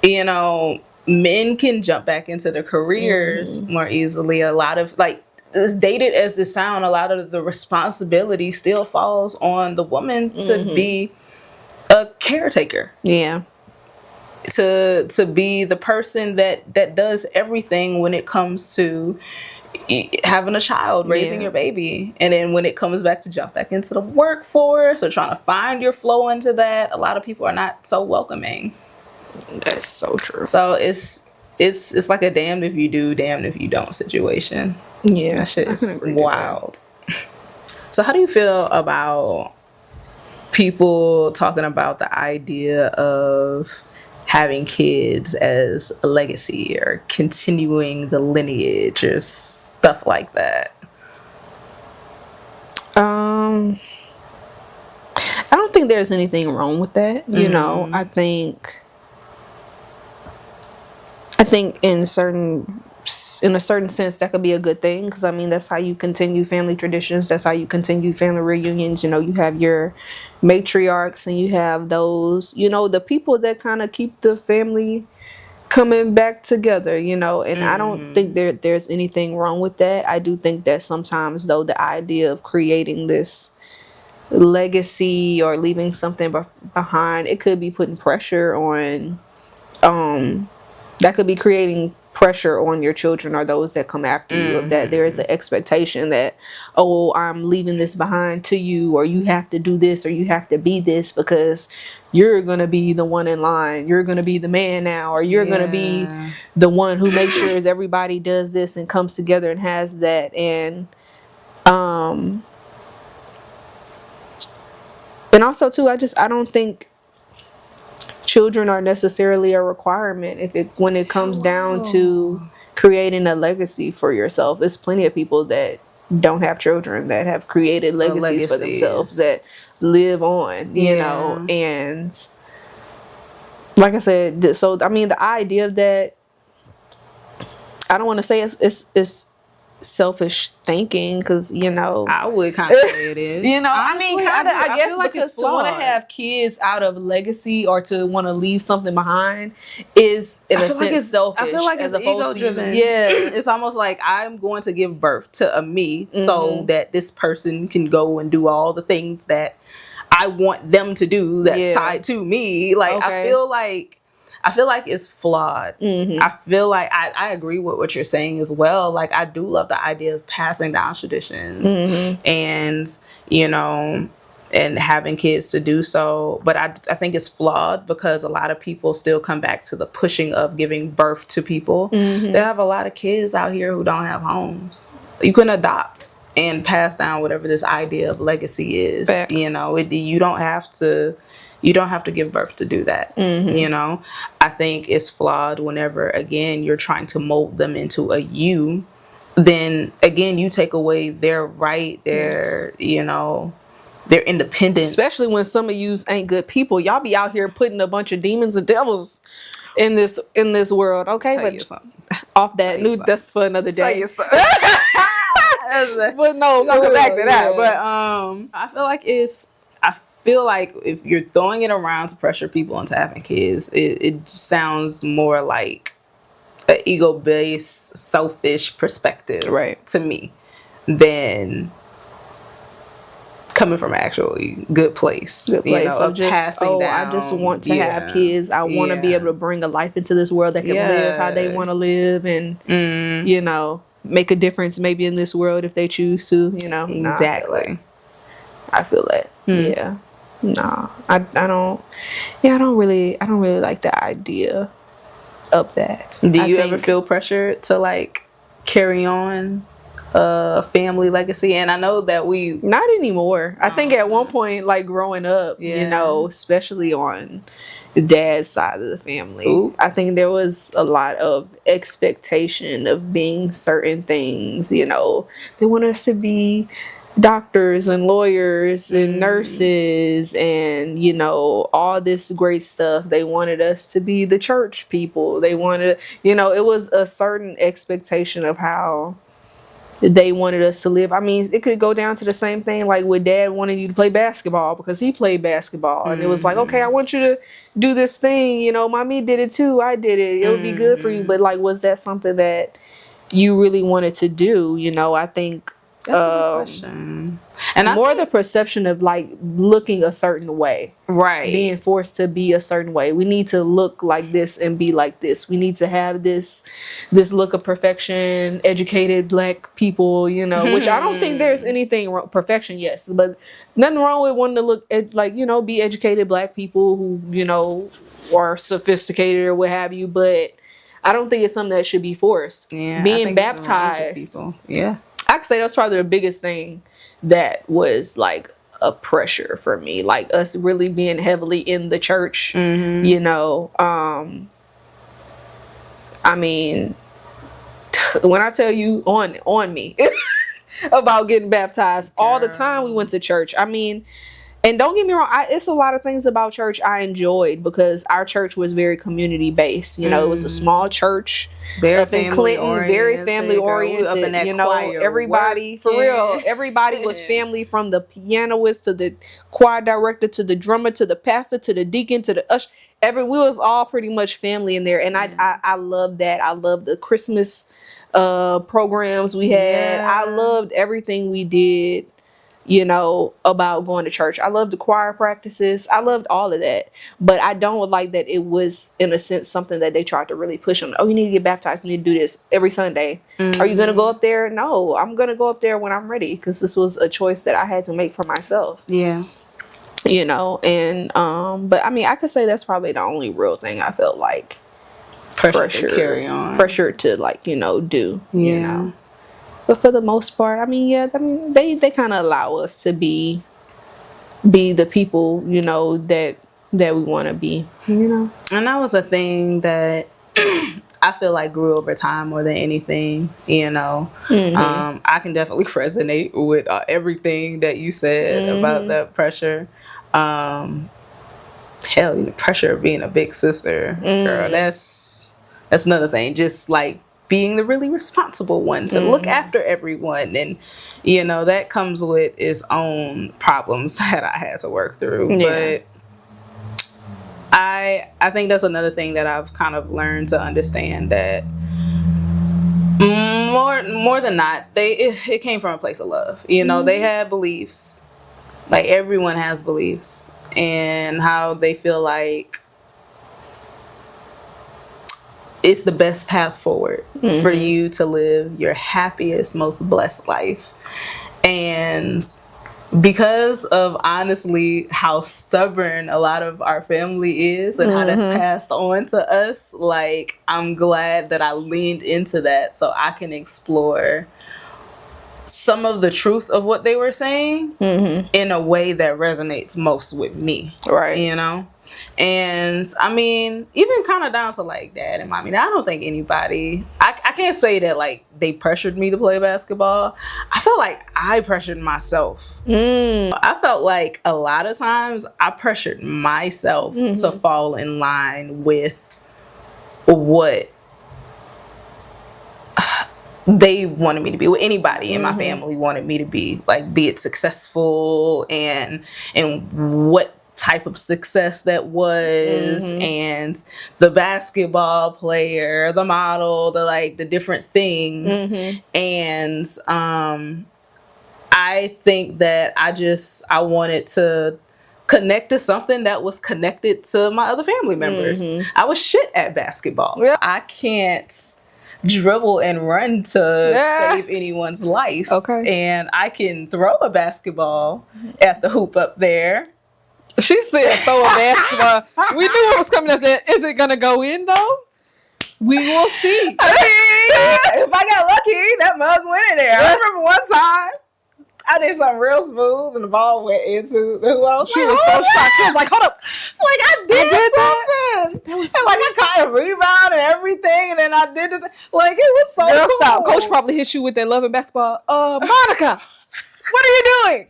you know, men can jump back into their careers more easily. A lot of like, as dated as this sound, a lot of the responsibility still falls on the woman to be a caretaker. Yeah. To be the person that does everything when it comes to having a child, raising your baby. And then when it comes back to jump back into the workforce or trying to find your flow into that, a lot of people are not so welcoming. That's so true. So it's like a damned if you do, damned if you don't situation. Yeah, that shit is wild. So how do you feel about people talking about the idea of having kids as a legacy or continuing the lineage or stuff like that? I don't think there's anything wrong with that. You know, I think in a certain sense that could be a good thing, because I mean that's how you continue family traditions, that's how you continue family reunions. You know, you have your matriarchs and you have those, you know, the people that kind of keep the family coming back together, you know. And I don't think there's anything wrong with that. I do think that sometimes though the idea of creating this legacy or leaving something behind, it could be putting pressure on that could be creating pressure on your children or those that come after you, of that there is an expectation that, oh, I'm leaving this behind to you, or you have to do this, or you have to be this because you're going to be the one in line, you're going to be the man now, or you're going to be the one who makes sure everybody does this and comes together and has that. And also too, I don't think children are necessarily a requirement when it comes down to creating a legacy for yourself. There's plenty of people that don't have children that have created legacies for themselves that live on, you know. And like I said, so I mean the idea of that, I don't want to say it's selfish thinking, because I would kind of say it is. I mean, Honestly, kind of, do. I guess, feel like because it's to want to flawed. have kids out of legacy or to want to leave something behind is, in a sense, selfish. I feel like as it's ego opposed to driven. yeah. It's almost like I'm going to give birth to a me so that this person can go and do all the things that I want them to do that's tied to me. Like, Okay. I feel like it's flawed. I feel like I agree with what you're saying as well. Like, I do love the idea of passing down traditions and, and having kids to do so. But I think it's flawed because a lot of people still come back to the pushing of giving birth to people. They have a lot of kids out here who don't have homes. You can adopt and pass down whatever this idea of legacy is. Facts. You don't have to give birth to do that. I think it's flawed whenever, again, you're trying to mold them into a you. Then again, you take away their right, their independence. Especially when some of yous ain't good people. Y'all be out here putting a bunch of demons and devils in this world. Okay, but off that, that's for another day. But no, we'll come back to that. But I feel like if you're throwing it around to pressure people into having kids, it sounds more like an ego-based, selfish perspective, right, to me, than coming from an actually good place. Of just passing down. I just want to have kids. I want to be able to bring a life into this world that can live how they want to live, and make a difference maybe in this world if they choose to. Exactly. I feel that. Yeah. No, I don't. Yeah, I don't really like the idea of that. Do you ever feel pressured to like carry on a family legacy? And I know that we not anymore. I think at one point, like growing up, especially on the dad's side of the family, I think there was a lot of expectation of being certain things. They want us to be doctors and lawyers and nurses and all this great stuff. They wanted us to be the church people. They wanted it was a certain expectation of how they wanted us to live. I mean, it could go down to the same thing like with dad wanting you to play basketball because he played basketball, and it was like, okay, I want you to do this thing, mommy did it too, I did it, it would be good for you. But like, was that something that you really wanted to do? I think that's a good question. And more the perception of like looking a certain way, right? Being forced to be a certain way. We need to look like this and be like this. We need to have this look of perfection. Educated black people, which I don't think there's anything wrong. Perfection, yes, but nothing wrong with wanting to look like be educated black people who are sophisticated or what have you. But I don't think it's something that should be forced. Yeah, being baptized. Yeah. I could say that's probably the biggest thing that was like a pressure for me, like us really being heavily in the church. I mean, when I tell you on me about getting baptized, all the time we went to church. I mean, and don't get me wrong, it's a lot of things about church I enjoyed because our church was very community based. It was a small church up in Clinton, very family oriented. Everybody for real, everybody was family, from the pianist to the choir director to the drummer to the pastor to the deacon to the usher. We was all pretty much family in there, and I love that. I love the Christmas programs we had. I loved everything we did. About going to church. I loved the choir practices. I loved all of that. But I don't like that it was, in a sense, something that they tried to really push on. Oh, you need to get baptized. You need to do this every Sunday. Are you going to go up there? No, I'm going to go up there when I'm ready, because this was a choice that I had to make for myself. Yeah. And but I mean, I could say that's probably the only real thing I felt like pressure to carry on. Pressure to like, do. Yeah. But for the most part, they kind of allow us to be the people, that we want to be, And that was a thing that I feel like grew over time more than anything, I can definitely resonate with everything that you said about that pressure. Pressure of being a big sister, girl, that's another thing. Just like being the really responsible one to look after everyone, and you know that comes with its own problems that I had to work through. Yeah. But I think that's another thing that I've kind of learned to understand, that more than not, it came from a place of love. You know, they had beliefs, like everyone has beliefs, and how they feel like it's the best path forward for you to live your happiest, most blessed life. And because of honestly how stubborn a lot of our family is and how that's passed on to us, like, I'm glad that I leaned into that so I can explore some of the truth of what they were saying in a way that resonates most with me. Right. You know? And I mean, even kind of down to like dad and mommy. Now, I don't think anybody, I can't say that like they pressured me to play basketball. I felt like I pressured myself. I felt like a lot of times I pressured myself to fall in line with what they wanted me to be, what anybody in my family wanted me to be, like, be it successful and what type of success that was, and the basketball player, the model, the different things. And I think that I wanted to connect to something that was connected to my other family members. I was shit at basketball. I can't dribble and run to save anyone's life. And I can throw a basketball at the hoop up there. She said throw a basketball. We knew what was coming up there. Is it gonna go in though? We will see. I mean, if I got lucky, that mug went in there. I remember one time I did something real smooth and the ball went into the hoop. I was She was so shocked. She was like, hold up. Like, I did something. That was like, I caught a rebound and everything, and then I did it. Like, it was so Girl, cool. stop. Coach probably hit you with that loving basketball. Monica, what are you doing?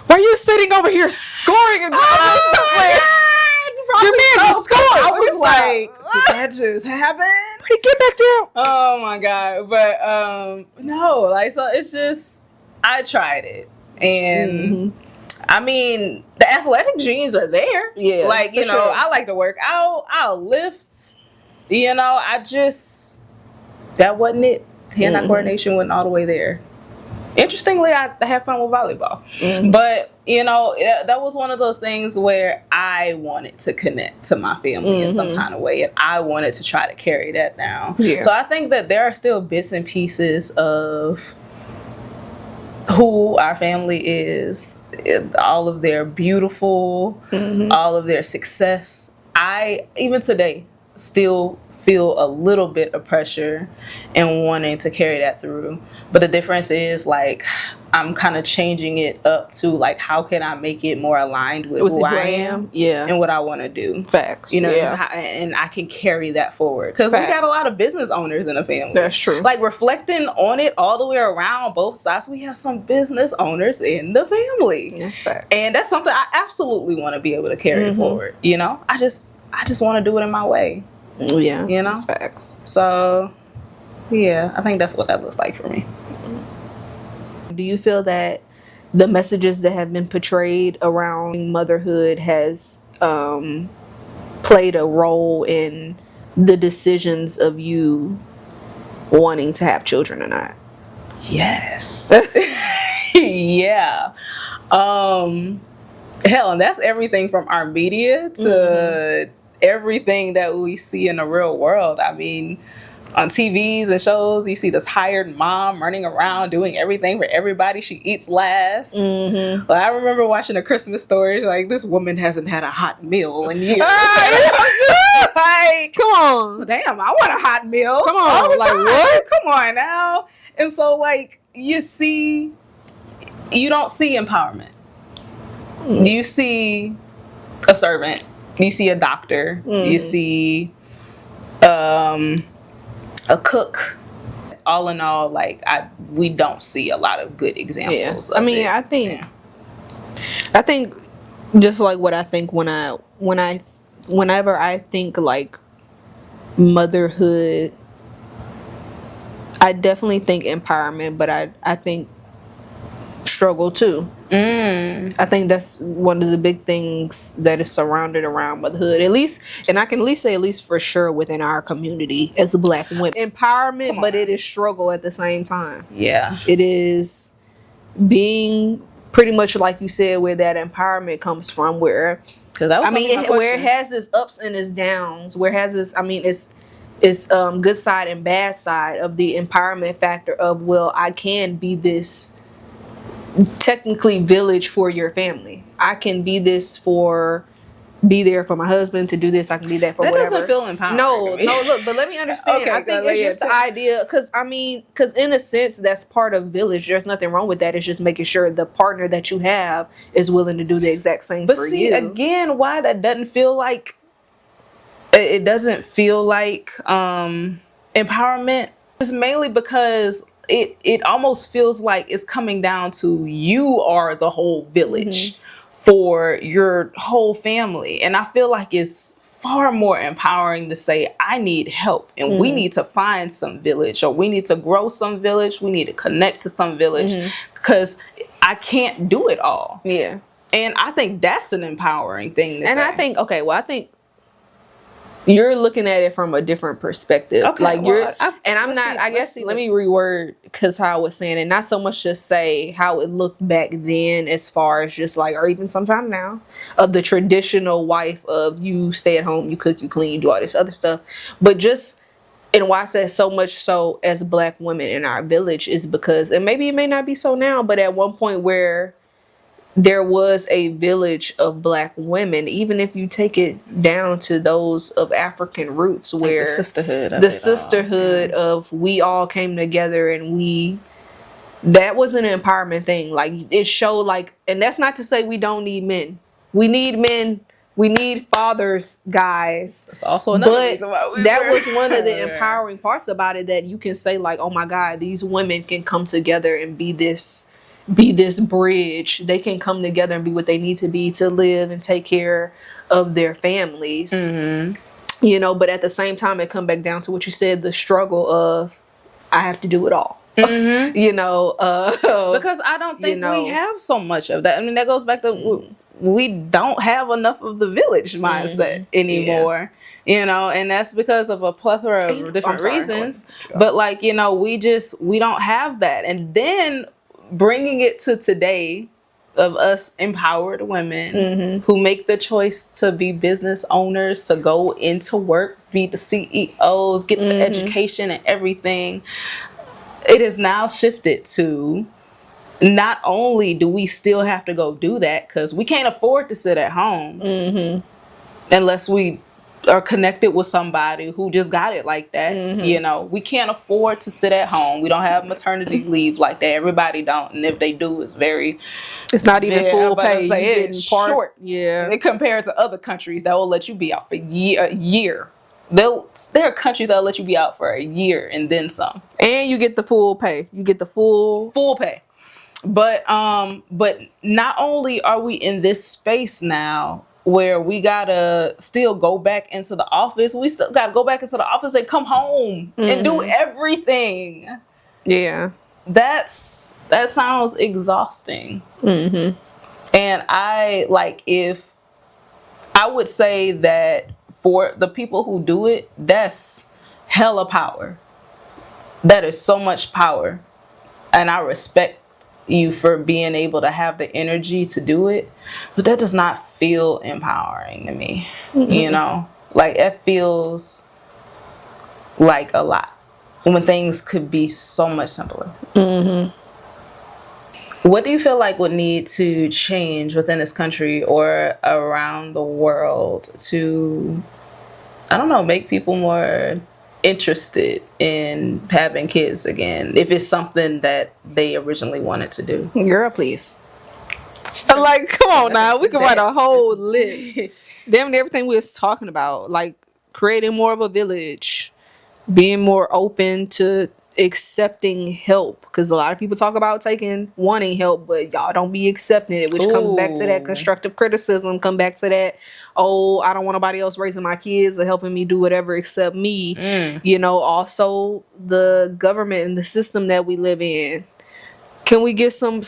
Why are you sitting over here scoring? And your man just scored. I was like, did that just happen? Get back down. Oh my God. But no, like, so it's just, I tried it. And I mean, the athletic genes are there. Yeah. Like, you know, sure. I like to work out. I'll lift. You know, that wasn't it. Hand-eye coordination wasn't all the way there. Interestingly, I had fun with volleyball. But, you know, that was one of those things where I wanted to connect to my family in some kind of way. And I wanted to try to carry that down. Yeah. So I think that there are still bits and pieces of who our family is, all of their beautiful, all of their success. I, even today, still feel a little bit of pressure and wanting to carry that through. But the difference is, like, I'm kind of changing it up to, like, how can I make it more aligned with who I am and what I want to do. Facts. You know, and I can carry that forward. Because we got a lot of business owners in the family. That's true. Like, reflecting on it all the way around both sides, we have some business owners in the family. That's fact. And that's something I absolutely want to be able to carry forward. You know, I just want to do it in my way. Yeah, you know, that's facts. So, yeah, I think that's what that looks like for me. Do you feel that the messages that have been portrayed around motherhood has played a role in the decisions of you wanting to have children or not? Yes. Yeah. Hell, and that's everything from our media to everything that we see in the real world. I mean, on TVs and shows, you see this hired mom running around doing everything for everybody. She eats last. Like, I remember watching a Christmas Story. Like, this woman hasn't had a hot meal in years. Like, come on, damn, I want a hot meal. Come on, like what? Come on now. And so, like, you don't see empowerment. You see a servant. You see a doctor. You see a cook. All in all, like, we don't see a lot of good examples. I mean, I think just like what I think whenever I think like motherhood I definitely think empowerment, but I think struggle too. I think that's one of the big things that is surrounded around motherhood, at least, and I can at least say, at least for sure, within our community as Black women. Empowerment, but it is struggle at the same time. Yeah. It is being pretty much like you said, where that empowerment comes from, where, Because I mean, where it has its ups and its downs, where it has its, I mean, it's good side and bad side of the empowerment factor of, well, I can be this technically village for your family. I can be this for, be there for my husband, to do this. I can be that for whatever. That doesn't feel empowering. No, look, but let me understand. Okay, I think it's just the idea, because in a sense, that's part of village. There's nothing wrong with that. It's just making sure the partner that you have is willing to do the exact same for you. But see, again, why that doesn't feel like, it doesn't feel like empowerment is mainly because it almost feels like it's coming down to, you are the whole village for your whole family. And I feel like it's far more empowering to say, I need help, and we need to find some village, or we need to grow some village, we need to connect to some village, because I can't do it all. Yeah. And I think that's an empowering thing to say. I think, okay, well, I think you're looking at it from a different perspective. Okay, like, well, you're, and I'm not, I guess, let me reword, because how I was saying it, not so much just say how it looked back then, as far as just like, or even sometime now, of the traditional wife of, you stay at home, you cook, you clean, you do all this other stuff. But just, and why I said so much so as Black women in our village is because, and maybe it may not be so now, but at one point where there was a village of Black women, even if you take it down to those of African roots, where like the sisterhood of, we all came together, and that was an empowerment thing. Like, it showed, like, and that's not to say we don't need men. We need men. We need fathers, guys. That's also another reason why that was one of the empowering parts about it, that you can say, like, oh my God, these women can come together and be this bridge. They can come together and be what they need to be to live and take care of their families. You know, but at the same time, it come back down to what you said, the struggle of, I have to do it all. You know, because I don't think we have so much of that. I mean, that goes back to, we don't have enough of the village mindset anymore. You know, and that's because of a plethora of different reasons. But like, you know, we don't have that. And then bringing it to today, of us empowered women who make the choice to be business owners, to go into work, be the CEOs, get the education and everything. It is now shifted to, not only do we still have to go do that, because we can't afford to sit at home unless we are connected with somebody who just got it like that. You know, we can't afford to sit at home. We don't have maternity leave like that. Everybody don't, and if they do, it's not even full pay. It's short. Yeah, compared to other countries that will let you be out for a year. There are countries that will let you be out for a year and then some, and you get the full pay. You get the full pay. But not only are we in this space now where we gotta still go back into the office, we still gotta go back into the office and come home and do everything. Yeah, that sounds exhausting. And I would say that for the people who do it, that's hella power. That is so much power, and I respect you for being able to have the energy to do it, but that does not feel empowering to me. You know, like, it feels like a lot when things could be so much simpler. What do you feel like would need to change within this country or around the world to, I don't know, make people more interested in having kids again, if it's something that they originally wanted to do? Girl, please. Like, come on now, we can write a whole list. Damn near everything we was talking about, like creating more of a village, being more open to accepting help, because a lot of people talk about wanting help, but y'all don't be accepting it, which comes back to that Ooh. constructive criticism, come back to that, oh, I don't want nobody else raising my kids or helping me do whatever except me. You know, also the government and the system that we live in. Can we get some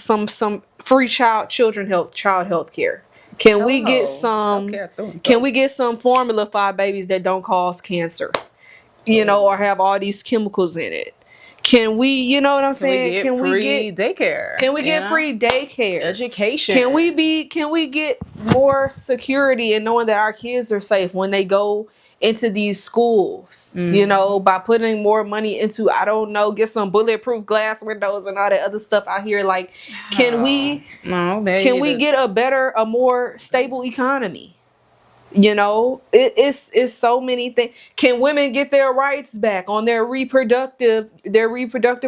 free child health care? Can we get some formula for our babies that don't cause cancer? You know, or have all these chemicals in it? Can we, you know what I'm saying? Can we get daycare? Can we get free daycare? Education. Can we get more security in knowing that our kids are safe when they go into these schools, you know, by putting more money into, I don't know, get some bulletproof glass windows and all that other stuff out here. Like, can we get a more stable economy? You know, it's so many things. Can women get their rights back on their reproductive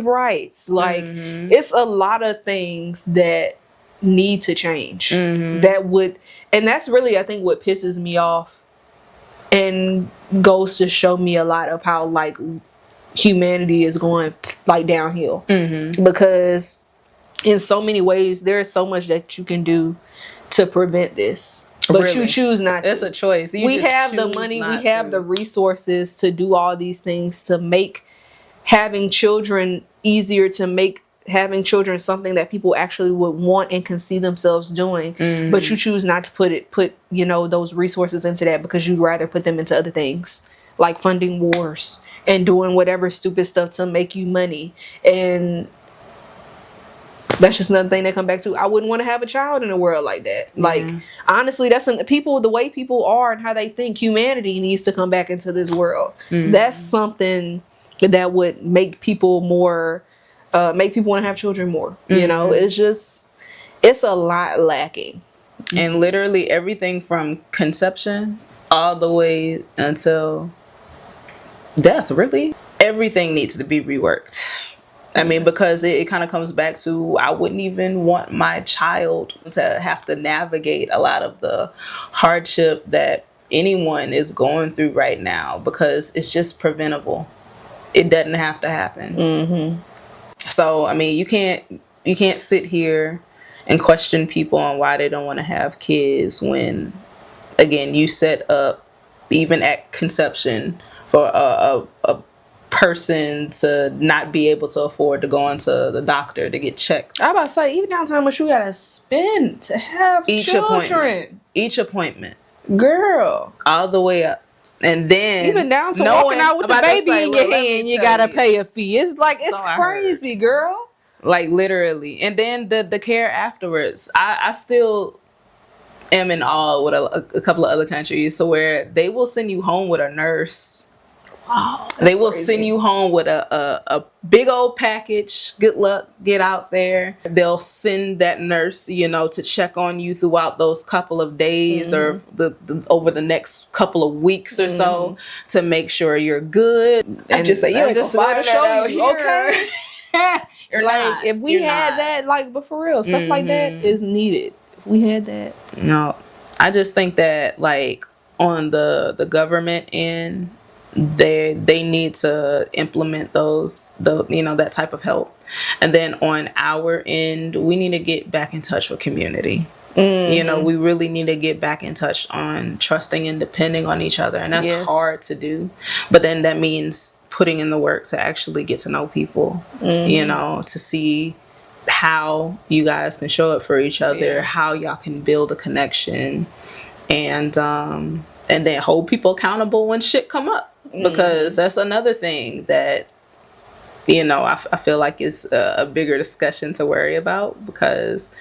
rights? Like, it's a lot of things that need to change. And that's really, I think, what pisses me off and goes to show me a lot of how, like, humanity is going, like, downhill. Because in so many ways, there is so much that you can do to prevent this. But you choose not to. It's a choice. We have the money, we have the resources to do all these things, to make having children easier, to make having children something that people actually would want and can see themselves doing. But you choose not to put, you know, those resources into that, because you'd rather put them into other things, like funding wars and doing whatever stupid stuff to make you money. And that's just another thing that come back to, I wouldn't want to have a child in a world like that. Like, honestly, that's the way people are and how they think. Humanity needs to come back into this world. That's something that would make people more, make people want to have children more. You know, it's a lot lacking. And literally everything from conception all the way until death, really. Everything needs to be reworked. I mean, because it kind of comes back to, I wouldn't even want my child to have to navigate a lot of the hardship that anyone is going through right now, because it's just preventable. It doesn't have to happen. So, I mean, you can't sit here and question people on why they don't want to have kids when, again, you set up, even at conception, for a person to not be able to afford to go into the doctor to get checked. I'm about to say, even down to how much you gotta spend to have children. Each appointment. Girl. All the way up. And then even down to walking out with the baby in your hand, you gotta pay a fee. It's like, it's crazy, girl. Like, literally. And then the care afterwards. I still am in awe with a couple of other countries, so where they will send you home with a nurse. Wow, they will send you home with a big old package. Good luck, get out there. They'll send that nurse, you know, to check on you throughout those couple of days or over the next couple of weeks or so, to make sure you're good. And just say, yeah, just to show you, okay. You're like, if we had that, like, but for real, stuff like that is needed. If we had that. No, I just think that, like, on the government end, they need to implement that type of help. And then on our end, we need to get back in touch with community. You know, we really need to get back in touch on trusting and depending on each other. And that's hard to do. But then that means putting in the work to actually get to know people, you know, to see how you guys can show up for each other, how y'all can build a connection, and then hold people accountable when shit come up. Because that's another thing that, you know, I feel like is a bigger discussion to worry about, because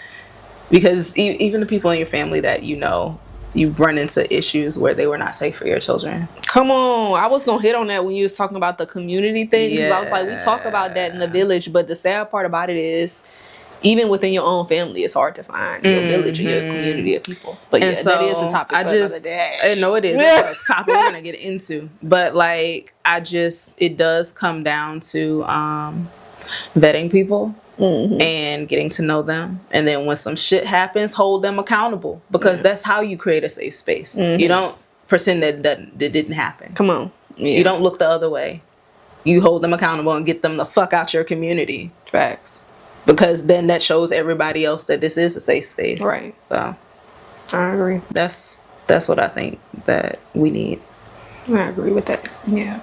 even the people in your family that, you know, you run into issues where they were not safe for your children. Come on. I was going to hit on that when you was talking about the community thing. Because I was like, we talk about that in the village. But the sad part about it is, even within your own family, it's hard to find your village and your community of people. But yeah, so that is a topic for another day. I know it is. It's a topic we're going to get into. But, like, it does come down to vetting people and getting to know them. And then when some shit happens, hold them accountable. Because that's how you create a safe space. You don't pretend that it didn't happen. Come on. You don't look the other way. you hold them accountable and get them the fuck out your community. Facts. Because then that shows everybody else that this is a safe space. Right. So I agree. that's what I think that we need. I agree with that. Yeah.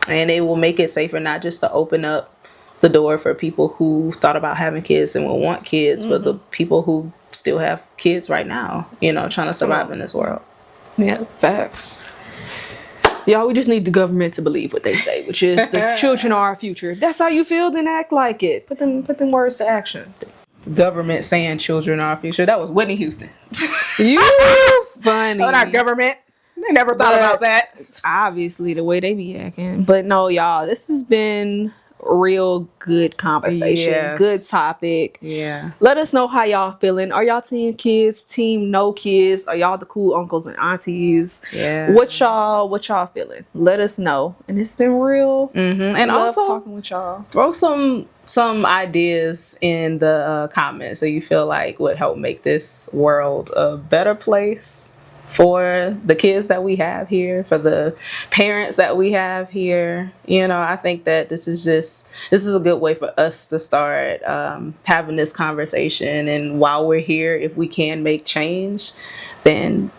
And it will make it safer, not just to open up the door for people who thought about having kids and will want kids, but the people who still have kids right now, you know, trying to survive in this world. Yeah, facts. Y'all, we just need the government to believe what they say, which is the children are our future. That's how you feel, then act like it. Put them words to action. Government saying children are our future. That was Whitney Houston. You funny. Oh, not government. They never thought about that. Obviously, the way they be acting. But no, y'all, this has been real good conversation. Yes. Good topic. Yeah. Let us know how y'all feeling. Are y'all team kids, team no kids? Are y'all the cool uncles and aunties? Yeah. What y'all feeling? Let us know. And it's been real. Mm-hmm. And Love also talking with y'all. throw some ideas in the comments that you feel like would help make this world a better place for the kids that we have here, for the parents that we have here. You know, I think that this is a good way for us to start having this conversation. And while we're here, if we can make change, then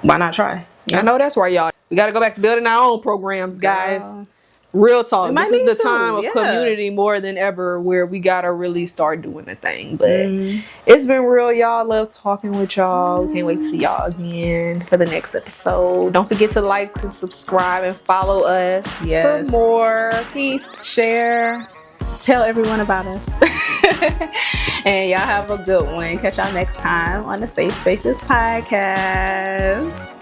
why not try? I know that's right, y'all. We got to go back to building our own programs, guys. Yeah. Real talk. might This is need the to, time of yeah. community more than ever where we got to really start doing the thing. But it's been real, y'all. Love talking with y'all. Can't wait to see y'all again for the next episode. Don't forget to like and subscribe and follow us Yes. for more. Peace. Share, tell everyone about us. And y'all have a good one. Catch y'all next time on the Safe Spaces podcast.